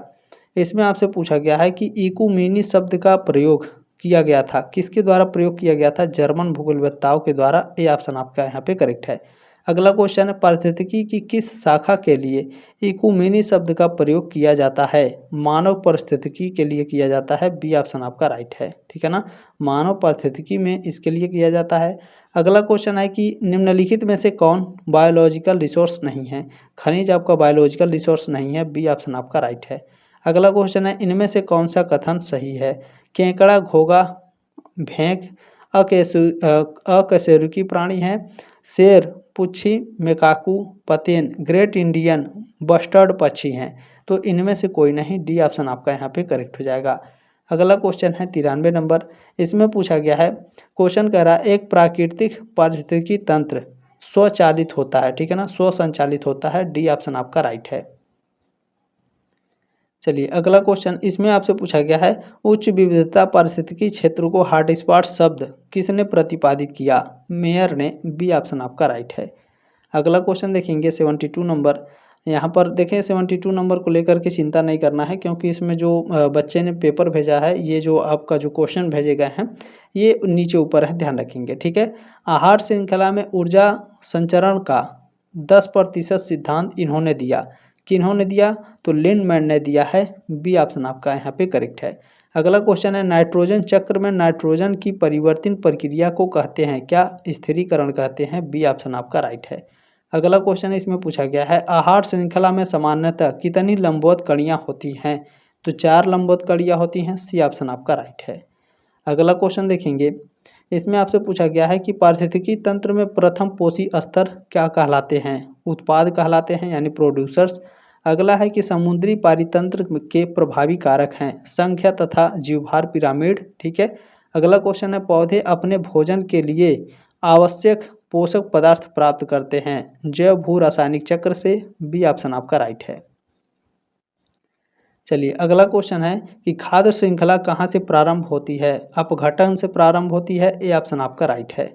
S1: इसमें आपसे पूछा गया है कि इकुमेनी शब्द का प्रयोग किया गया था किसके द्वारा प्रयोग किया गया था? जर्मन भूगोलवेत्ताओं के द्वारा। ए ऑप्शन आपका यहाँ पे करेक्ट है। अगला क्वेश्चन है, पारिस्थितिकी की किस शाखा के लिए इकुमेनी शब्द का प्रयोग किया जाता है? मानव पारिस्थितिकी के लिए किया जाता है। बी ऑप्शन आपका राइट है, ठीक है ना, मानव पारिस्थितिकी में इसके लिए किया जाता है। अगला क्वेश्चन है कि निम्नलिखित में से कौन बायोलॉजिकल रिसोर्स नहीं है? खनिज आपका बायोलॉजिकल रिसोर्स नहीं है। बी ऑप्शन आपका राइट है। अगला क्वेश्चन है, इनमें से कौन सा कथन सही है? केकड़ा, घोगा, भेंक अकशेरुकी प्राणी हैं। शेर, पुच्छी, मेकाकू, पतेन, ग्रेट इंडियन बस्टर्ड पक्षी हैं। तो इनमें से कोई नहीं। डी ऑप्शन आपका यहाँ पे करेक्ट हो जाएगा। अगला क्वेश्चन है 93 नंबर, इसमें पूछा गया है, क्वेश्चन कह रहा है, एक प्राकृतिक पारिस्थितिकी तंत्र स्वचालित होता है, ठीक है ना, स्वसंचालित होता है। डी ऑप्शन आपका राइट है। चलिए अगला क्वेश्चन, इसमें आपसे पूछा गया है, उच्च विविधता पारिस्थितिकी क्षेत्र को हॉटस्पॉट शब्द किसने प्रतिपादित किया? मेयर ने। बी ऑप्शन आपका राइट है। अगला क्वेश्चन देखेंगे 72 नंबर, यहाँ पर देखें 72 नंबर को लेकर के चिंता नहीं करना है, क्योंकि इसमें जो बच्चे ने पेपर भेजा है, ये जो आपका जो क्वेश्चन भेजे गए हैं ये नीचे ऊपर है, ध्यान रखेंगे, ठीक है। आहार श्रृंखला में ऊर्जा संचरण का 10% सिद्धांत इन्होंने दिया, किन्होंने दिया? तो लिंडमैन ने दिया है। बी ऑप्शन आपका यहाँ पे करेक्ट है। अगला क्वेश्चन है, नाइट्रोजन चक्र में नाइट्रोजन की परिवर्तन प्रक्रिया को कहते हैं क्या? स्थिरीकरण कहते हैं। बी ऑप्शन आपका राइट है। अगला क्वेश्चन इसमें पूछा गया है, आहार श्रृंखला में सामान्यतः कितनी लंबवत कड़ियाँ होती हैं? तो 4 लंबवत कड़ियाँ होती हैं। सी ऑप्शन आपका राइट है। अगला क्वेश्चन देखेंगे, इसमें आपसे पूछा गया है कि पारिस्थितिकी तंत्र में प्रथम पोषी स्तर क्या कहलाते हैं? उत्पाद कहलाते हैं, यानी प्रोड्यूसर्स। अगला है कि समुद्री पारितंत्र के प्रभावी कारक हैं संख्या तथा जीवभार पिरामिड, ठीक है। अगला क्वेश्चन है, पौधे अपने भोजन के लिए आवश्यक पोषक पदार्थ प्राप्त करते हैं जैव भू रासायनिक चक्र से। बी ऑप्शन आपका राइट है। चलिए अगला क्वेश्चन है कि खाद्य श्रृंखला कहाँ से प्रारंभ होती है? अपघटन से प्रारंभ होती है, ए ऑप्शन आपका राइट है।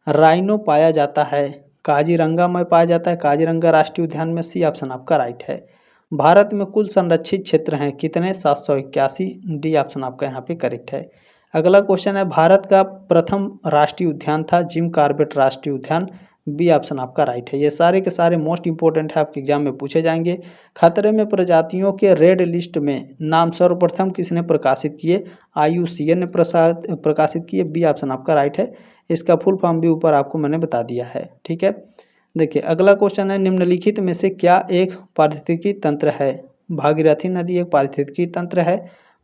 S1: राइनो पाया जाता है, काजीरंगा में पाया जाता है, काजीरंगा राष्ट्रीय उद्यान में, सी ऑप्शन आपका राइट है। भारत में कुल संरक्षित क्षेत्र हैं कितने? 781, डी ऑप्शन आपका यहाँ पे करेक्ट है। अगला क्वेश्चन है भारत का प्रथम राष्ट्रीय उद्यान था जिम कॉर्बेट राष्ट्रीय उद्यान, बी ऑप्शन आपका राइट है। ये सारे के सारे मोस्ट इंपॉर्टेंट है, आपके एग्जाम में पूछे जाएंगे। खतरे में प्रजातियों के रेड लिस्ट में नाम सर्वप्रथम किसने प्रकाशित किए? IUCN ने प्रकाशित किए, बी ऑप्शन आपका राइट है। इसका फुल फॉर्म भी ऊपर आपको मैंने बता दिया है, ठीक है। देखिए अगला क्वेश्चन है निम्नलिखित में से क्या एक पारिस्थितिकी तंत्र है? भागीरथी नदी एक पारिस्थितिकी तंत्र है।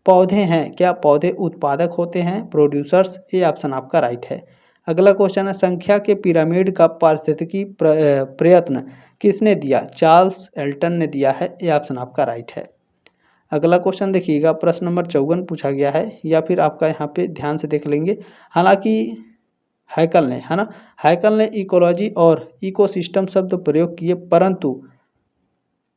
S1: पौधे हैं, क्या पौधे उत्पादक होते हैं? प्रोड्यूसर्स, ए ऑप्शन आपका राइट है। अगला क्वेश्चन है संख्या के पिरामिड का पारिस्थितिकी प्रयत्न किसने दिया? चार्ल्स एल्टन ने दिया है, ए ऑप्शन आपका राइट है। अगला क्वेश्चन देखिएगा, प्रश्न नंबर 54 पूछा गया है, या फिर आपका यहाँ पे ध्यान से देख लेंगे। हालांकि हैकल ने, है ना, हैकल ने इकोलॉजी और इकोसिस्टम शब्द प्रयोग किए,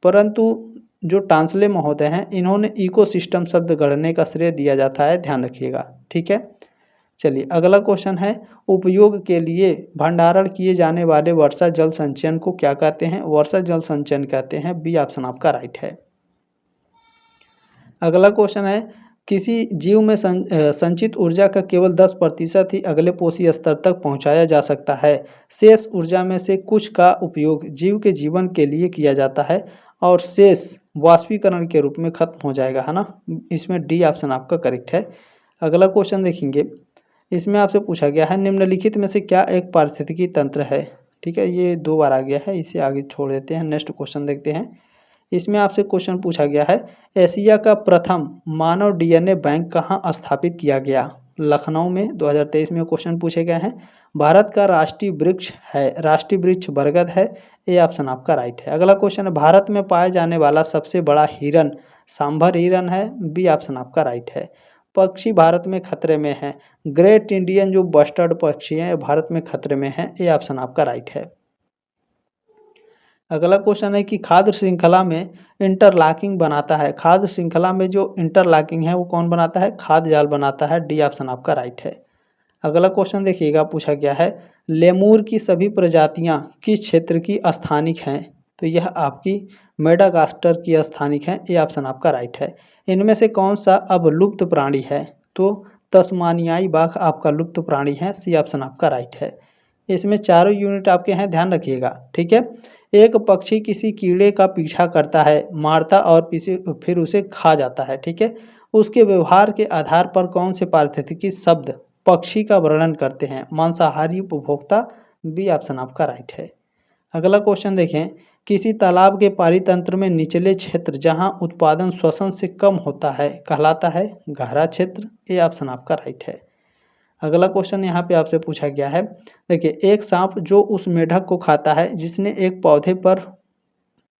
S1: परंतु जो टांसले महोदय हैं इन्होंने इकोसिस्टम शब्द गढ़ने का श्रेय दिया जाता है, ध्यान रखिएगा, ठीक है। चलिए अगला क्वेश्चन है उपयोग के लिए भंडारण किए जाने वाले वर्षा जल संचयन को क्या कहते हैं? वर्षा जल संचयन कहते हैं, बी ऑप्शन आपका राइट है। अगला क्वेश्चन है किसी जीव में संचित ऊर्जा का केवल 10% ही अगले पोषी स्तर तक पहुंचाया जा सकता है। शेष ऊर्जा में से कुछ का उपयोग जीव के जीवन के लिए किया जाता है और शेष वाष्पीकरण के रूप में खत्म हो जाएगा, है ना। इसमें डी ऑप्शन आपका करेक्ट है। अगला क्वेश्चन देखेंगे, इसमें आपसे पूछा गया है निम्नलिखित में से क्या एक पारिस्थितिकी तंत्र है? ठीक है, ये 2 बार आ गया है, इसे आगे छोड़ देते हैं। नेक्स्ट क्वेश्चन देखते हैं। इसमें आपसे क्वेश्चन पूछा गया है एशिया का प्रथम मानव DNA बैंक कहाँ स्थापित किया गया? लखनऊ में 2023 में क्वेश्चन पूछे गए हैं। भारत का राष्ट्रीय वृक्ष है, राष्ट्रीय वृक्ष बरगद है, ए ऑप्शन आपका राइट है। अगला क्वेश्चन है भारत में पाया जाने वाला सबसे बड़ा हिरन सांभर हिरन है, बी ऑप्शन आपका राइट है। पक्षी भारत में खतरे में है, ग्रेट इंडियन जो बस्टर्ड पक्षी है भारत में खतरे में है, ए ऑप्शन आपका राइट है। अगला क्वेश्चन है कि खाद्य श्रृंखला में इंटरलॉकिंग बनाता है, खाद्य श्रृंखला में जो इंटरलॉकिंग है वो कौन बनाता है? खाद्य जाल बनाता है, डी ऑप्शन आपका राइट है। अगला क्वेश्चन देखिएगा, पूछा गया है लेमूर की सभी प्रजातियां किस क्षेत्र की स्थानिक हैं? तो यह आपकी मेडागास्कर की स्थानिक हैं, ए ऑप्शन आपका राइट है। इनमें से कौन सा अब लुप्त प्राणी है? तो तस्मानियाई बाघ आपका लुप्त प्राणी है, सी ऑप्शन आपका राइट है। इसमें चारों यूनिट आपके हैं, ध्यान रखिएगा, ठीक है। एक पक्षी किसी कीड़े का पीछा करता है, मारता और फिर उसे खा जाता है, ठीक है। उसके व्यवहार के आधार पर कौन से पारिस्थितिकी शब्द पक्षी का वर्णन करते हैं? मांसाहारी उपभोक्ता, बी ऑप्शन आपका राइट है। अगला क्वेश्चन देखें, किसी तालाब के पारितंत्र में निचले क्षेत्र जहां उत्पादन श्वसन से कम होता है कहलाता है गहरा क्षेत्र, ए ऑप्शन आपका राइट है। अगला क्वेश्चन यहाँ पे आपसे पूछा गया है, देखिए एक सांप जो उस मेढक को खाता है जिसने एक पौधे पर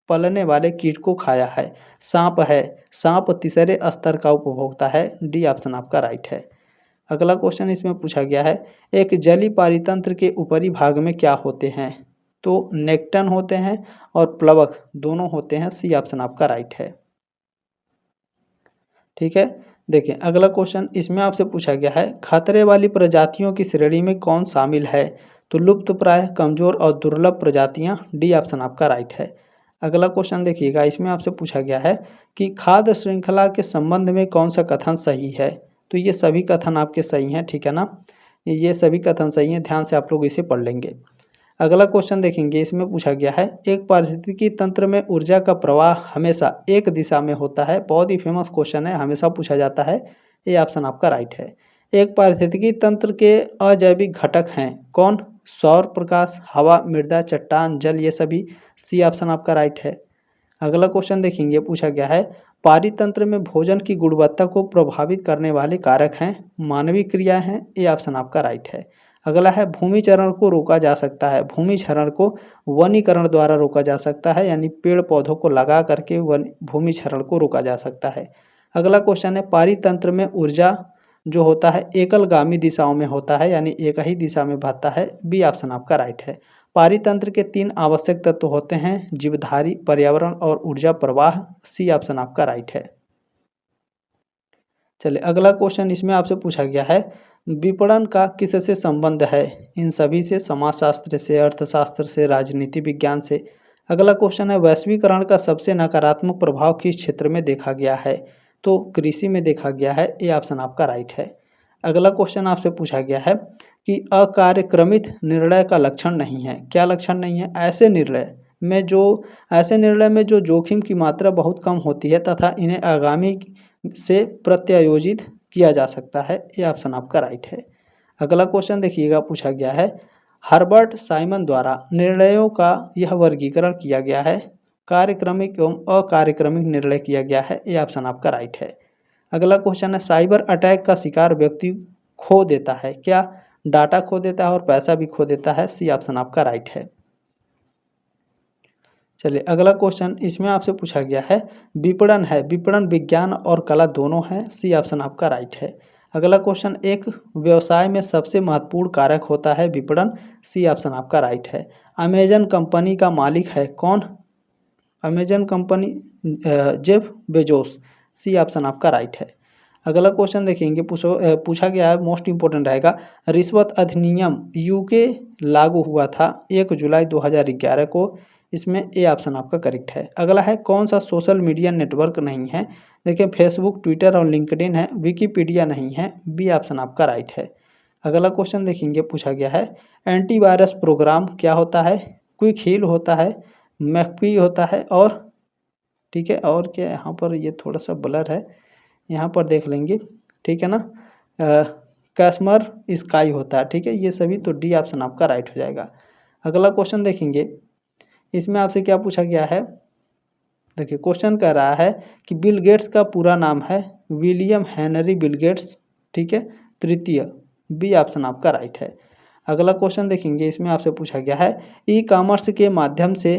S1: पलने वाले कीट को खाया है, सांप है, सांप तीसरे स्तर का उपभोक्ता है, डी ऑप्शन आपका राइट है। अगला क्वेश्चन इसमें पूछा गया है एक जलीय पारितंत्र के ऊपरी भाग में क्या होते हैं? तो नेक्टन होते हैं और प्लवक दोनों होते हैं, सी ऑप्शन आपका राइट है, ठीक है। देखिए अगला क्वेश्चन इसमें आपसे पूछा गया है खतरे वाली प्रजातियों की श्रेणी में कौन शामिल है? तो लुप्त प्राय, कमजोर और दुर्लभ प्रजातियां, डी ऑप्शन आपका राइट है। अगला क्वेश्चन देखिएगा, इसमें आपसे पूछा गया है कि खाद्य श्रृंखला के संबंध में कौन सा कथन सही है? तो ये सभी कथन आपके सही हैं, ठीक है ना, ये सभी कथन सही हैं, ध्यान से आप लोग इसे पढ़ लेंगे। अगला क्वेश्चन देखेंगे, इसमें पूछा गया है एक पारिस्थितिकी तंत्र में ऊर्जा का प्रवाह हमेशा एक दिशा में होता है, बहुत ही फेमस क्वेश्चन है, हमेशा पूछा जाता है, ये ऑप्शन आपका राइट है। एक पारिस्थितिकी तंत्र के अजैविक घटक हैं कौन? सौर प्रकाश, हवा, मृदा, चट्टान, जल, ये सभी, सी ऑप्शन आपका राइट है। अगला क्वेश्चन देखेंगे, पूछा गया है पारितंत्र में भोजन की गुणवत्ता को प्रभावित करने वाले कारक हैं, मानवीय क्रिया हैं, ये ऑप्शन आपका राइट है। अगला है भूमि क्षरण को रोका जा सकता है, भूमि क्षरण को वनीकरण द्वारा रोका जा सकता है, यानी पेड़ पौधों को लगा करके भूमि क्षरण को रोका जा सकता है। अगला क्वेश्चन है पारितंत्र में ऊर्जा जो होता है एकलगामी दिशाओं में होता है, यानी एक ही दिशा में बहता है, बी ऑप्शन आपका राइट है। पारितंत्र के 3 आवश्यक तत्व होते हैं जीवधारी, पर्यावरण और ऊर्जा प्रवाह, सी ऑप्शन आपका राइट है। चलिए अगला क्वेश्चन इसमें आपसे पूछा गया है, विपणन का किससे संबंध है? इन सभी से, समाजशास्त्र से, अर्थशास्त्र से, राजनीति विज्ञान से। अगला क्वेश्चन है, वैश्वीकरण का सबसे नकारात्मक प्रभाव किस क्षेत्र में देखा गया है? तो कृषि में देखा गया है, ये ऑप्शन आपका राइट है। अगला क्वेश्चन आपसे पूछा गया है कि अकार्यक्रमित निर्णय का लक्षण नहीं है। क्या लक्षण नहीं है? ऐसे निर्णय में जो जोखिम की मात्रा बहुत कम होती है तथा इन्हें आगामी से प्रत्यायोजित किया जा सकता है, ये ऑप्शन आपका राइट है। अगला क्वेश्चन देखिएगा, पूछा गया है, हर्बर्ट साइमन द्वारा निर्णयों का यह वर्गीकरण किया गया है, कार्यक्रमिक एवं अकार्यक्रमिक निर्णय किया गया है, ये ऑप्शन आपका राइट है। अगला क्वेश्चन है, साइबर अटैक का शिकार व्यक्ति खो देता है। क्या डाटा खो देता है और पैसा भी खो देता है? सी ऑप्शन आपका राइट है। चलिए अगला क्वेश्चन इसमें आपसे पूछा गया है, विपणन है, विपणन विज्ञान और कला दोनों है, सी ऑप्शन आपका राइट है। अगला क्वेश्चन, एक व्यवसाय में सबसे महत्वपूर्ण कारक होता है विपणन, सी ऑप्शन आपका राइट है। अमेजन कंपनी का मालिक है कौन? Amazon company Jeff Bezos, C option आपका राइट है। अगला क्वेश्चन देखेंगे, पूछा गया है, मोस्ट इंपॉर्टेंट रहेगा, रिश्वत अधिनियम यूके लागू हुआ था 1 जुलाई 2011 को, इसमें ए ऑप्शन आपका करेक्ट है। अगला है, कौन सा सोशल मीडिया नेटवर्क नहीं है? देखिए फेसबुक, ट्विटर और लिंक्डइन है, विकिपीडिया नहीं है, बी ऑप्शन आपका राइट है। अगला क्वेश्चन देखेंगे, पूछा गया है, एंटीवायरस प्रोग्राम क्या होता है? क्विक हील होता है, मैकपी होता है, और ठीक है, और क्या यहाँ पर ये थोड़ा सा ब्लर है, यहाँ पर देख लेंगे, ठीक है ना, कैस्मर स्काई होता है, ठीक है, ये सभी, तो डी ऑप्शन आपका राइट हो जाएगा। अगला क्वेश्चन देखेंगे, इसमें आपसे क्या पूछा गया है, देखिए क्वेश्चन कह रहा है कि बिल गेट्स का पूरा नाम है विलियम हेनरी बिल गेट्स, ठीक है, तृतीय, बी ऑप्शन आपका राइट है। अगला क्वेश्चन देखेंगे, इसमें आपसे पूछा गया है, ई कॉमर्स के माध्यम से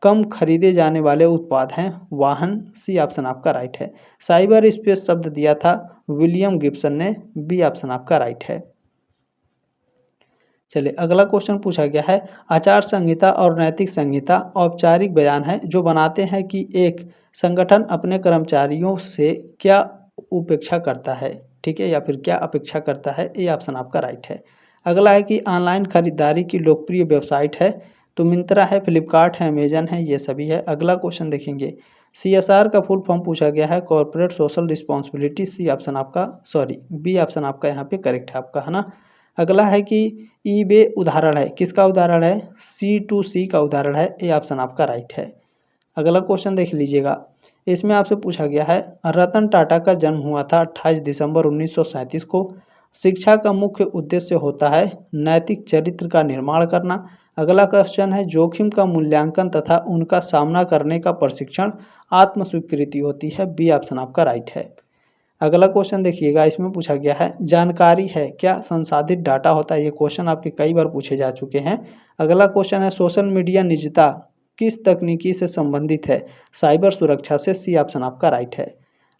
S1: कम खरीदे जाने वाले उत्पाद हैं वाहन, सी ऑप्शन आपका राइट है। साइबर स्पेस शब्द दिया था विलियम गिब्सन ने, बी ऑप्शन आपका राइट है। चलिए अगला क्वेश्चन पूछा गया है, आचार संहिता और नैतिक संहिता औपचारिक बयान है जो बनाते हैं कि एक संगठन अपने कर्मचारियों से क्या उपेक्षा करता है, ठीक है, या फिर क्या अपेक्षा करता है, ये ऑप्शन आपका राइट है। अगला है कि ऑनलाइन खरीदारी की लोकप्रिय वेबसाइट है, तो मिंत्रा है, फ्लिपकार्ट है, अमेजन है, ये सभी है। अगला क्वेश्चन देखेंगे, CSR का फुल फॉर्म पूछा गया है, corporate social responsibility, C option आपका, सॉरी, बी ऑप्शन आपका यहाँ पे करेक्ट है आपका, है ना। अगला है कि ईबे उदाहरण है, किसका उदाहरण है? C2C का उदाहरण है, ए ऑप्शन आपका राइट है। अगला क्वेश्चन देख लीजिएगा, इसमें आपसे पूछा गया है, रतन टाटा का जन्म हुआ था 28 दिसंबर 1937 को। शिक्षा का मुख्य उद्देश्य होता है नैतिक चरित्र का निर्माण करना। अगला क्वेश्चन है, जोखिम का मूल्यांकन तथा उनका सामना करने का प्रशिक्षण आत्मस्वीकृति होती है, बी ऑप्शन आपका राइट है। अगला क्वेश्चन देखिएगा, इसमें पूछा गया है, जानकारी है क्या संसाधित डाटा होता है? ये क्वेश्चन आपके कई बार पूछे जा चुके हैं। अगला क्वेश्चन है, सोशल मीडिया निजता किस तकनीकी से संबंधित है? साइबर सुरक्षा से, सी ऑप्शन आपका राइट है।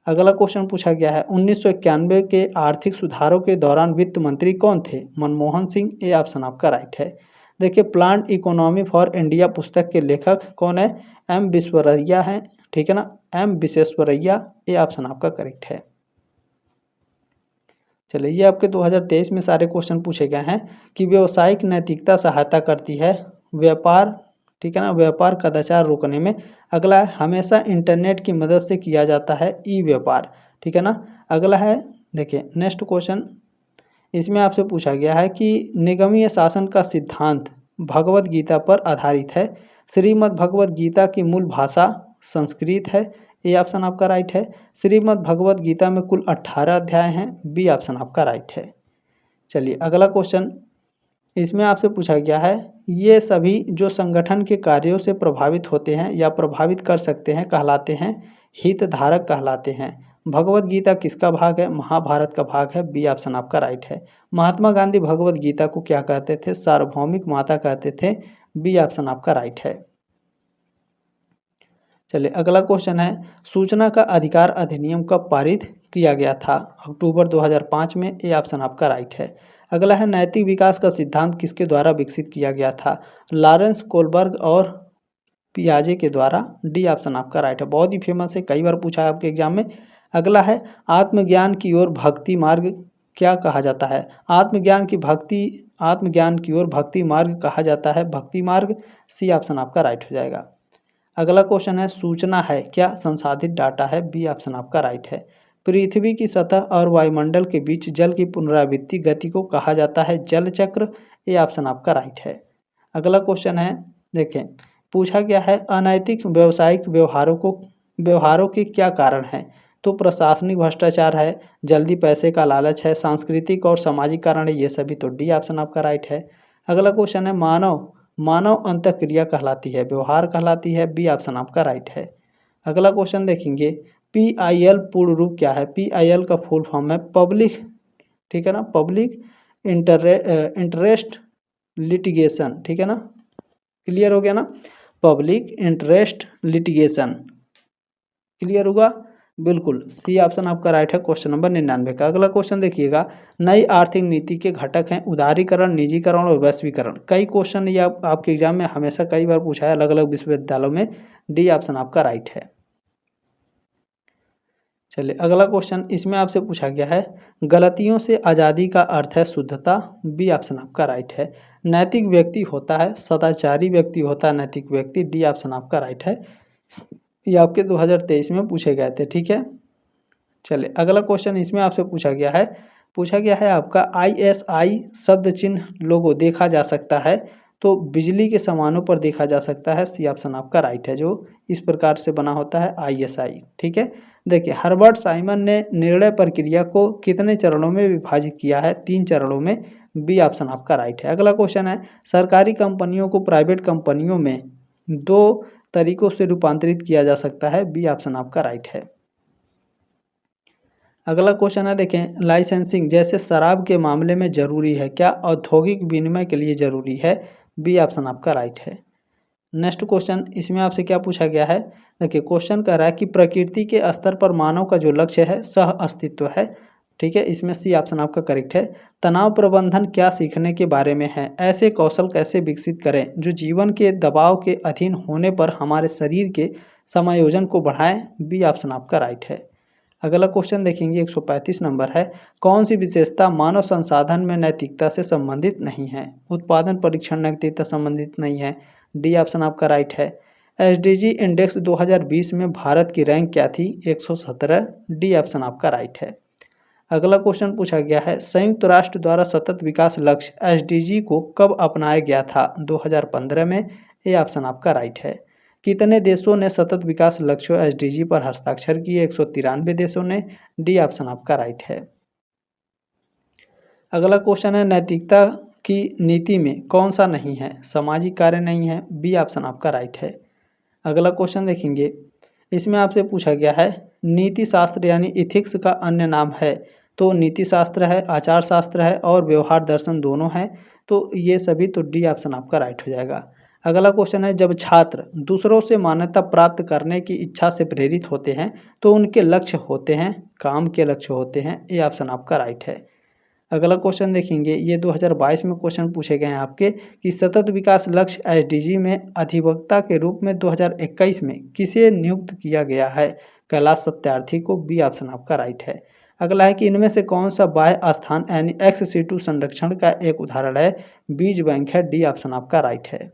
S1: अगला क्वेश्चन पूछा गया है, 1991 के आर्थिक सुधारों के दौरान वित्त मंत्री कौन थे? मनमोहन सिंह, ए ऑप्शन आपका राइट है। देखिए प्लांट इकोनॉमी फॉर इंडिया पुस्तक के लेखक कौन है? एम विश्वरैया है, ठीक है ना, एम विश्वेश्वरैया, ए ऑप्शन आपका करेक्ट है। चलिए ये आपके 2023 में सारे क्वेश्चन पूछे गए हैं कि व्यावसायिक नैतिकता सहायता करती है व्यापार, ठीक है ना, व्यापार कदाचार रोकने में। अगला है, हमेशा इंटरनेट की मदद से किया जाता है ई व्यापार, ठीक है ना। अगला है, देखिए नेक्स्ट क्वेश्चन, इसमें आपसे पूछा गया है कि निगमीय शासन का सिद्धांत भगवत गीता पर आधारित है। श्रीमद् भगवत गीता की मूल भाषा संस्कृत है, ए ऑप्शन आपका राइट है। श्रीमद् भगवत गीता में कुल 18 अध्याय हैं, बी ऑप्शन आपका राइट है। चलिए अगला क्वेश्चन, इसमें आपसे पूछा गया है, ये सभी जो संगठन के कार्यों से प्रभावित होते हैं या प्रभावित कर सकते हैं कहलाते हैं हितधारक कहलाते हैं। भगवत गीता किसका भाग है? महाभारत का भाग है, बी ऑप्शन आपका राइट है। महात्मा गांधी भगवत गीता को क्या कहते थे? सार्वभौमिक माता कहते थे, बी ऑप्शन आपका राइट है। चलिए अगला क्वेश्चन है, सूचना का अधिकार अधिनियम कब पारित किया गया था? अक्टूबर 2005 में, ए ऑप्शन आपका राइट है। अगला है, नैतिक विकास का सिद्धांत किसके द्वारा विकसित किया गया था? लॉरेंस कोलबर्ग और पियाजे के द्वारा, डी ऑप्शन आपका राइट है। बहुत ही फेमस है, कई बार पूछा है आपके एग्जाम में। अगला है आत्मज्ञान की ओर भक्ति मार्ग क्या कहा जाता है? आत्मज्ञान की ओर भक्ति मार्ग कहा जाता है भक्ति मार्ग। सी ऑप्शन आपका राइट हो जाएगा। अगला क्वेश्चन है सूचना है क्या संसाधित डाटा है? बी ऑप्शन आपका राइट है। पृथ्वी की सतह और वायुमंडल के बीच जल की पुनरावृत्ति गति को कहा जाता है जल चक्र। ये ऑप्शन आपका राइट है। अगला क्वेश्चन है देखें, पूछा गया है अनैतिक व्यावसायिक व्यवहारों के क्या कारण हैं? तो प्रशासनिक भ्रष्टाचार है, जल्दी पैसे का लालच है, सांस्कृतिक और सामाजिक कारण है, ये सभी। तो डी ऑप्शन आपका राइट है। अगला क्वेश्चन है मानव अंतःक्रिया कहलाती है व्यवहार कहलाती है। बी ऑप्शन आपका राइट है। अगला क्वेश्चन देखेंगे PIL पूर्ण रूप क्या है? PIL का फुल फॉर्म है पब्लिक, ठीक है ना, पब्लिक इंटरेस्ट लिटिगेशन, ठीक है ना, क्लियर हो गया ना, पब्लिक इंटरेस्ट लिटिगेशन, क्लियर होगा बिल्कुल। सी ऑप्शन आपका राइट है क्वेश्चन नंबर 99 का। अगला क्वेश्चन देखिएगा, नई आर्थिक नीति के घटक हैं उदारीकरण, निजीकरण और वैश्वीकरण। कई क्वेश्चन ये आपके एग्जाम में हमेशा कई बार पूछा है अलग अलग विश्वविद्यालयों में। डी ऑप्शन आपका राइट है। चलिए अगला क्वेश्चन इसमें आपसे पूछा गया है गलतियों से आज़ादी का अर्थ है शुद्धता। बी ऑप्शन आपका राइट है। नैतिक व्यक्ति होता है सदाचारी व्यक्ति होता है नैतिक व्यक्ति। डी ऑप्शन आपका राइट है। ये आपके 2023 में पूछे गए थे, ठीक है। चलिए अगला क्वेश्चन इसमें आपसे पूछा गया है आपका ISI शब्द चिन्ह लोगो देखा जा सकता है तो बिजली के सामानों पर देखा जा सकता है। सी ऑप्शन आपका राइट है, जो इस प्रकार से बना होता है ISI, ठीक है। देखिए हर्बर्ट साइमन ने निर्णय प्रक्रिया को कितने चरणों में विभाजित किया है? 3 चरणों में। बी ऑप्शन आपका राइट है। अगला क्वेश्चन है सरकारी कंपनियों को प्राइवेट कंपनियों में 2 तरीकों से रूपांतरित किया जा सकता है। बी ऑप्शन आपका राइट है। अगला क्वेश्चन है देखें लाइसेंसिंग जैसे शराब के मामले में जरूरी है क्या? औद्योगिक विनिमय के लिए जरूरी है। बी ऑप्शन आपका राइट है। नेक्स्ट क्वेश्चन इसमें आपसे क्या पूछा गया है? देखिए क्वेश्चन कह रहा है कि प्रकृति के स्तर पर मानव का जो लक्ष्य है सह अस्तित्व है, ठीक है। इसमें सी ऑप्शन आपका करेक्ट है। तनाव प्रबंधन क्या सीखने के बारे में है? ऐसे कौशल कैसे विकसित करें जो जीवन के दबाव के अधीन होने पर हमारे शरीर के समायोजन को बढ़ाएं। बी ऑप्शन आपका राइट है। अगला क्वेश्चन देखेंगे 135 नंबर है कौन सी विशेषता मानव संसाधन में नैतिकता से संबंधित नहीं है? उत्पादन परीक्षण नैतिकता संबंधित नहीं है। डी ऑप्शन आपका राइट है। SDG इंडेक्स 2020 में भारत की रैंक क्या थी? 117। डी ऑप्शन आपका राइट है। अगला क्वेश्चन पूछा गया है संयुक्त राष्ट्र द्वारा सतत विकास लक्ष्य SDG को कब अपनाया गया था? 2015 में। ये ऑप्शन आपका राइट है। कितने देशों ने सतत विकास लक्ष्यों SDG पर हस्ताक्षर किए? 193 देशों ने। डी ऑप्शन आपका राइट है। अगला क्वेश्चन है नैतिकता की नीति में कौन सा नहीं है? सामाजिक कार्य नहीं है। बी ऑप्शन आपका राइट है। अगला क्वेश्चन देखेंगे इसमें आपसे पूछा गया है नीति शास्त्र यानी इथिक्स का अन्य नाम है? तो नीति शास्त्र है, आचार शास्त्र है और व्यवहार दर्शन दोनों हैं। तो ये सभी, तो डी ऑप्शन आपका राइट हो जाएगा। अगला क्वेश्चन है जब छात्र दूसरों से मान्यता प्राप्त करने की इच्छा से प्रेरित होते हैं तो उनके लक्ष्य होते हैं काम के लक्ष्य होते हैं। ये ऑप्शन आपका राइट है। अगला क्वेश्चन देखेंगे ये 2022 में क्वेश्चन पूछे गए हैं आपके कि सतत विकास लक्ष्य SDG में अधिवक्ता के रूप में 2021 में किसे नियुक्त किया गया है? कैलाश सत्यार्थी को। बी ऑप्शन आपका राइट है। अगला है कि इनमें से कौन सा बाह्य स्थान यानी ex-situ संरक्षण का एक उदाहरण है? बीज बैंक है। डी ऑप्शन आपका राइट है।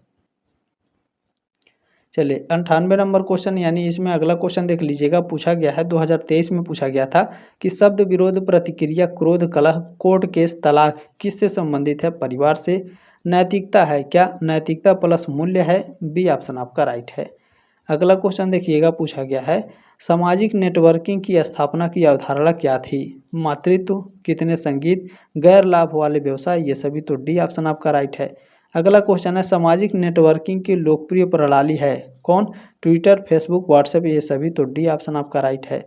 S1: चलिए 98 नंबर क्वेश्चन यानी इसमें अगला क्वेश्चन देख लीजिएगा पूछा गया है 2023 में पूछा गया था कि शब्द विरोध प्रतिक्रिया क्रोध कलह कोर्ट केस तलाक किससे संबंधित है? परिवार से। नैतिकता है क्या? नैतिकता प्लस मूल्य है। बी ऑप्शन आपका राइट है। अगला क्वेश्चन देखिएगा पूछा गया है सामाजिक नेटवर्किंग की स्थापना की अवधारणा क्या थी? मातृत्व, कितने संगीत, गैर लाभ वाले व्यवसाय, ये सभी। तो डी ऑप्शन आपका राइट है। अगला क्वेश्चन है सामाजिक नेटवर्किंग की लोकप्रिय प्रणाली है कौन? ट्विटर, फेसबुक, व्हाट्सएप, ये सभी। तो डी ऑप्शन आपका राइट है।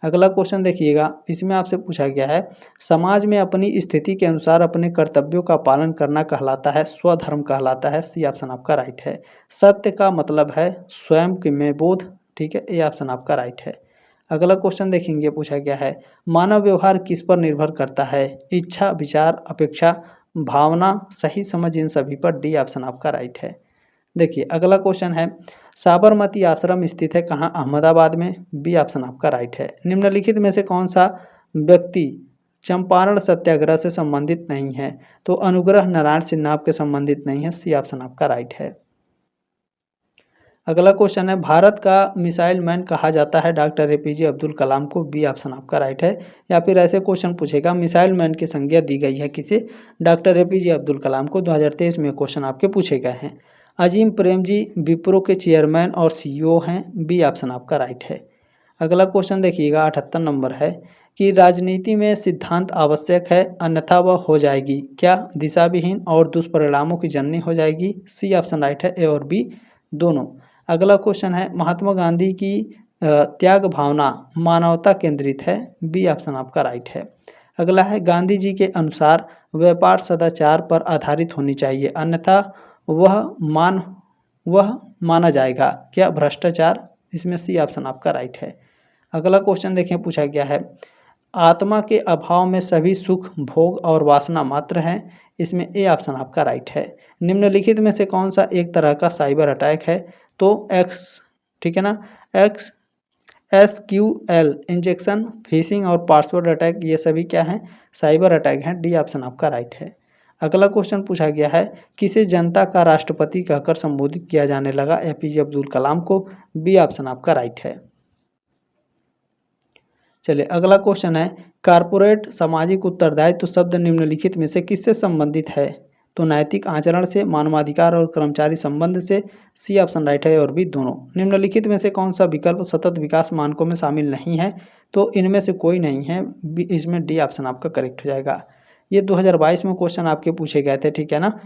S1: अगला क्वेश्चन देखिएगा इसमें आपसे पूछा गया है समाज में अपनी स्थिति के अनुसार अपने कर्तव्यों का पालन करना कहलाता है स्वधर्म कहलाता है। सी ऑप्शन आपका राइट है। सत्य का मतलब है स्वयं में बोध, ठीक है। ये ऑप्शन आपका राइट है। अगला क्वेश्चन देखेंगे पूछा गया है मानव व्यवहार किस पर निर्भर करता है? इच्छा, विचार, अपेक्षा, भावना, सही समझ, इन सभी पर। डी ऑप्शन आपका राइट है। देखिए अगला क्वेश्चन है, साबरमती आश्रम स्थित है कहाँ? अहमदाबाद में। बी ऑप्शन आपका राइट है। निम्नलिखित में से कौन सा व्यक्ति चंपारण सत्याग्रह से संबंधित नहीं है? तो अनुग्रह नारायण सिन्हा आपके संबंधित नहीं है। सी ऑप्शन आपका राइट है। अगला क्वेश्चन है, भारत का मिसाइल मैन कहा जाता है डॉक्टर एपीजे अब्दुल कलाम को। बी ऑप्शन आपका राइट है। या फिर ऐसे क्वेश्चन पूछेगा, मिसाइल मैन की संज्ञा दी गई है किसे? डॉक्टर एपीजे अब्दुल कलाम को। 2023 में क्वेश्चन आपके पूछे गए हैं। अजीम प्रेमजी विप्रो के चेयरमैन और सीईओ हैं। बी ऑप्शन आपका राइट है। अगला क्वेश्चन देखिएगा 78 नंबर है कि राजनीति में सिद्धांत आवश्यक है अन्यथा वह हो जाएगी क्या? दिशाविहीन और दुष्परिणामों की जननी हो जाएगी। सी ऑप्शन राइट है। ए और बी दोनों। अगला क्वेश्चन है, महात्मा गांधी की त्याग भावना मानवता केंद्रित है। बी ऑप्शन आपका राइट है। अगला है, गांधी जी के अनुसार व्यापार सदाचार पर आधारित होनी चाहिए अन्यथा वह माना जाएगा क्या? भ्रष्टाचार। इसमें सी ऑप्शन आपका राइट है। अगला क्वेश्चन देखें, पूछा गया है, आत्मा के अभाव में सभी सुख भोग और वासना मात्र हैं। इसमें ए ऑप्शन आपका राइट है। निम्नलिखित में से कौन सा एक तरह का साइबर अटैक है? तो एक्स, ठीक है ना, एक्स एसक्यूएल इंजेक्शन, फिशिंग और पासवर्ड अटैक, ये सभी क्या हैं? साइबर अटैक हैं। डी ऑप्शन आपका राइट है। अगला क्वेश्चन पूछा गया है, किसे जनता का राष्ट्रपति कहकर संबोधित किया जाने लगा? एपीजे अब्दुल कलाम को। बी ऑप्शन आपका राइट है। चलिए अगला क्वेश्चन है, कारपोरेट सामाजिक उत्तरदायित्व शब्द निम्नलिखित में से किससे संबंधित है? तो नैतिक आचरण से, मानवाधिकार और कर्मचारी संबंध से। सी ऑप्शन राइट है और बी दोनों। निम्नलिखित में से कौन सा विकल्प सतत विकास मानकों में शामिल नहीं है? तो इनमें से कोई नहीं है। इसमें डी ऑप्शन आपका करेक्ट हो जाएगा। ये 2022 में क्वेश्चन आपके पूछे गए थे, ठीक है ना।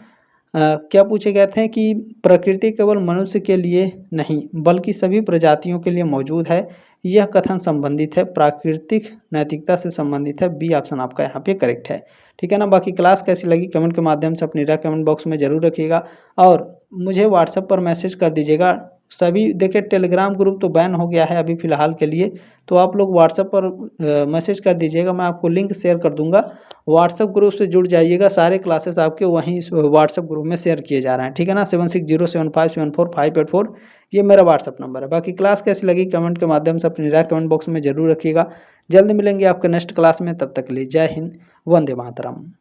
S1: क्या पूछे गए थे कि प्रकृति केवल मनुष्य के लिए नहीं बल्कि सभी प्रजातियों के लिए मौजूद है। यह कथन संबंधित है प्राकृतिक नैतिकता से संबंधित है। बी ऑप्शन आपका यहाँ पे करेक्ट है, ठीक है ना। बाकी क्लास कैसी लगी कमेंट के माध्यम से अपनी राय कमेंट बॉक्स में ज़रूर रखिएगा और मुझे व्हाट्सएप पर मैसेज कर दीजिएगा। सभी देखिए, टेलीग्राम ग्रुप तो बैन हो गया है अभी फ़िलहाल के लिए, तो आप लोग व्हाट्सएप पर मैसेज कर दीजिएगा, मैं आपको लिंक शेयर कर दूँगा। व्हाट्सएप ग्रुप से जुड़ जाइएगा, सारे क्लासेस आपके वहीं व्हाट्सएप ग्रुप में शेयर किए जा रहे हैं, ठीक है ना। 7607574584 ये मेरा व्हाट्सएप नंबर है। बाकी क्लास कैसी लगी कमेंट के माध्यम से अपनी राय कमेंट बॉक्स में ज़रूर रखिएगा। जल्द मिलेंगे आपके नेक्स्ट क्लास में, तब तक के लिए जय हिंद, वंदे मातरम।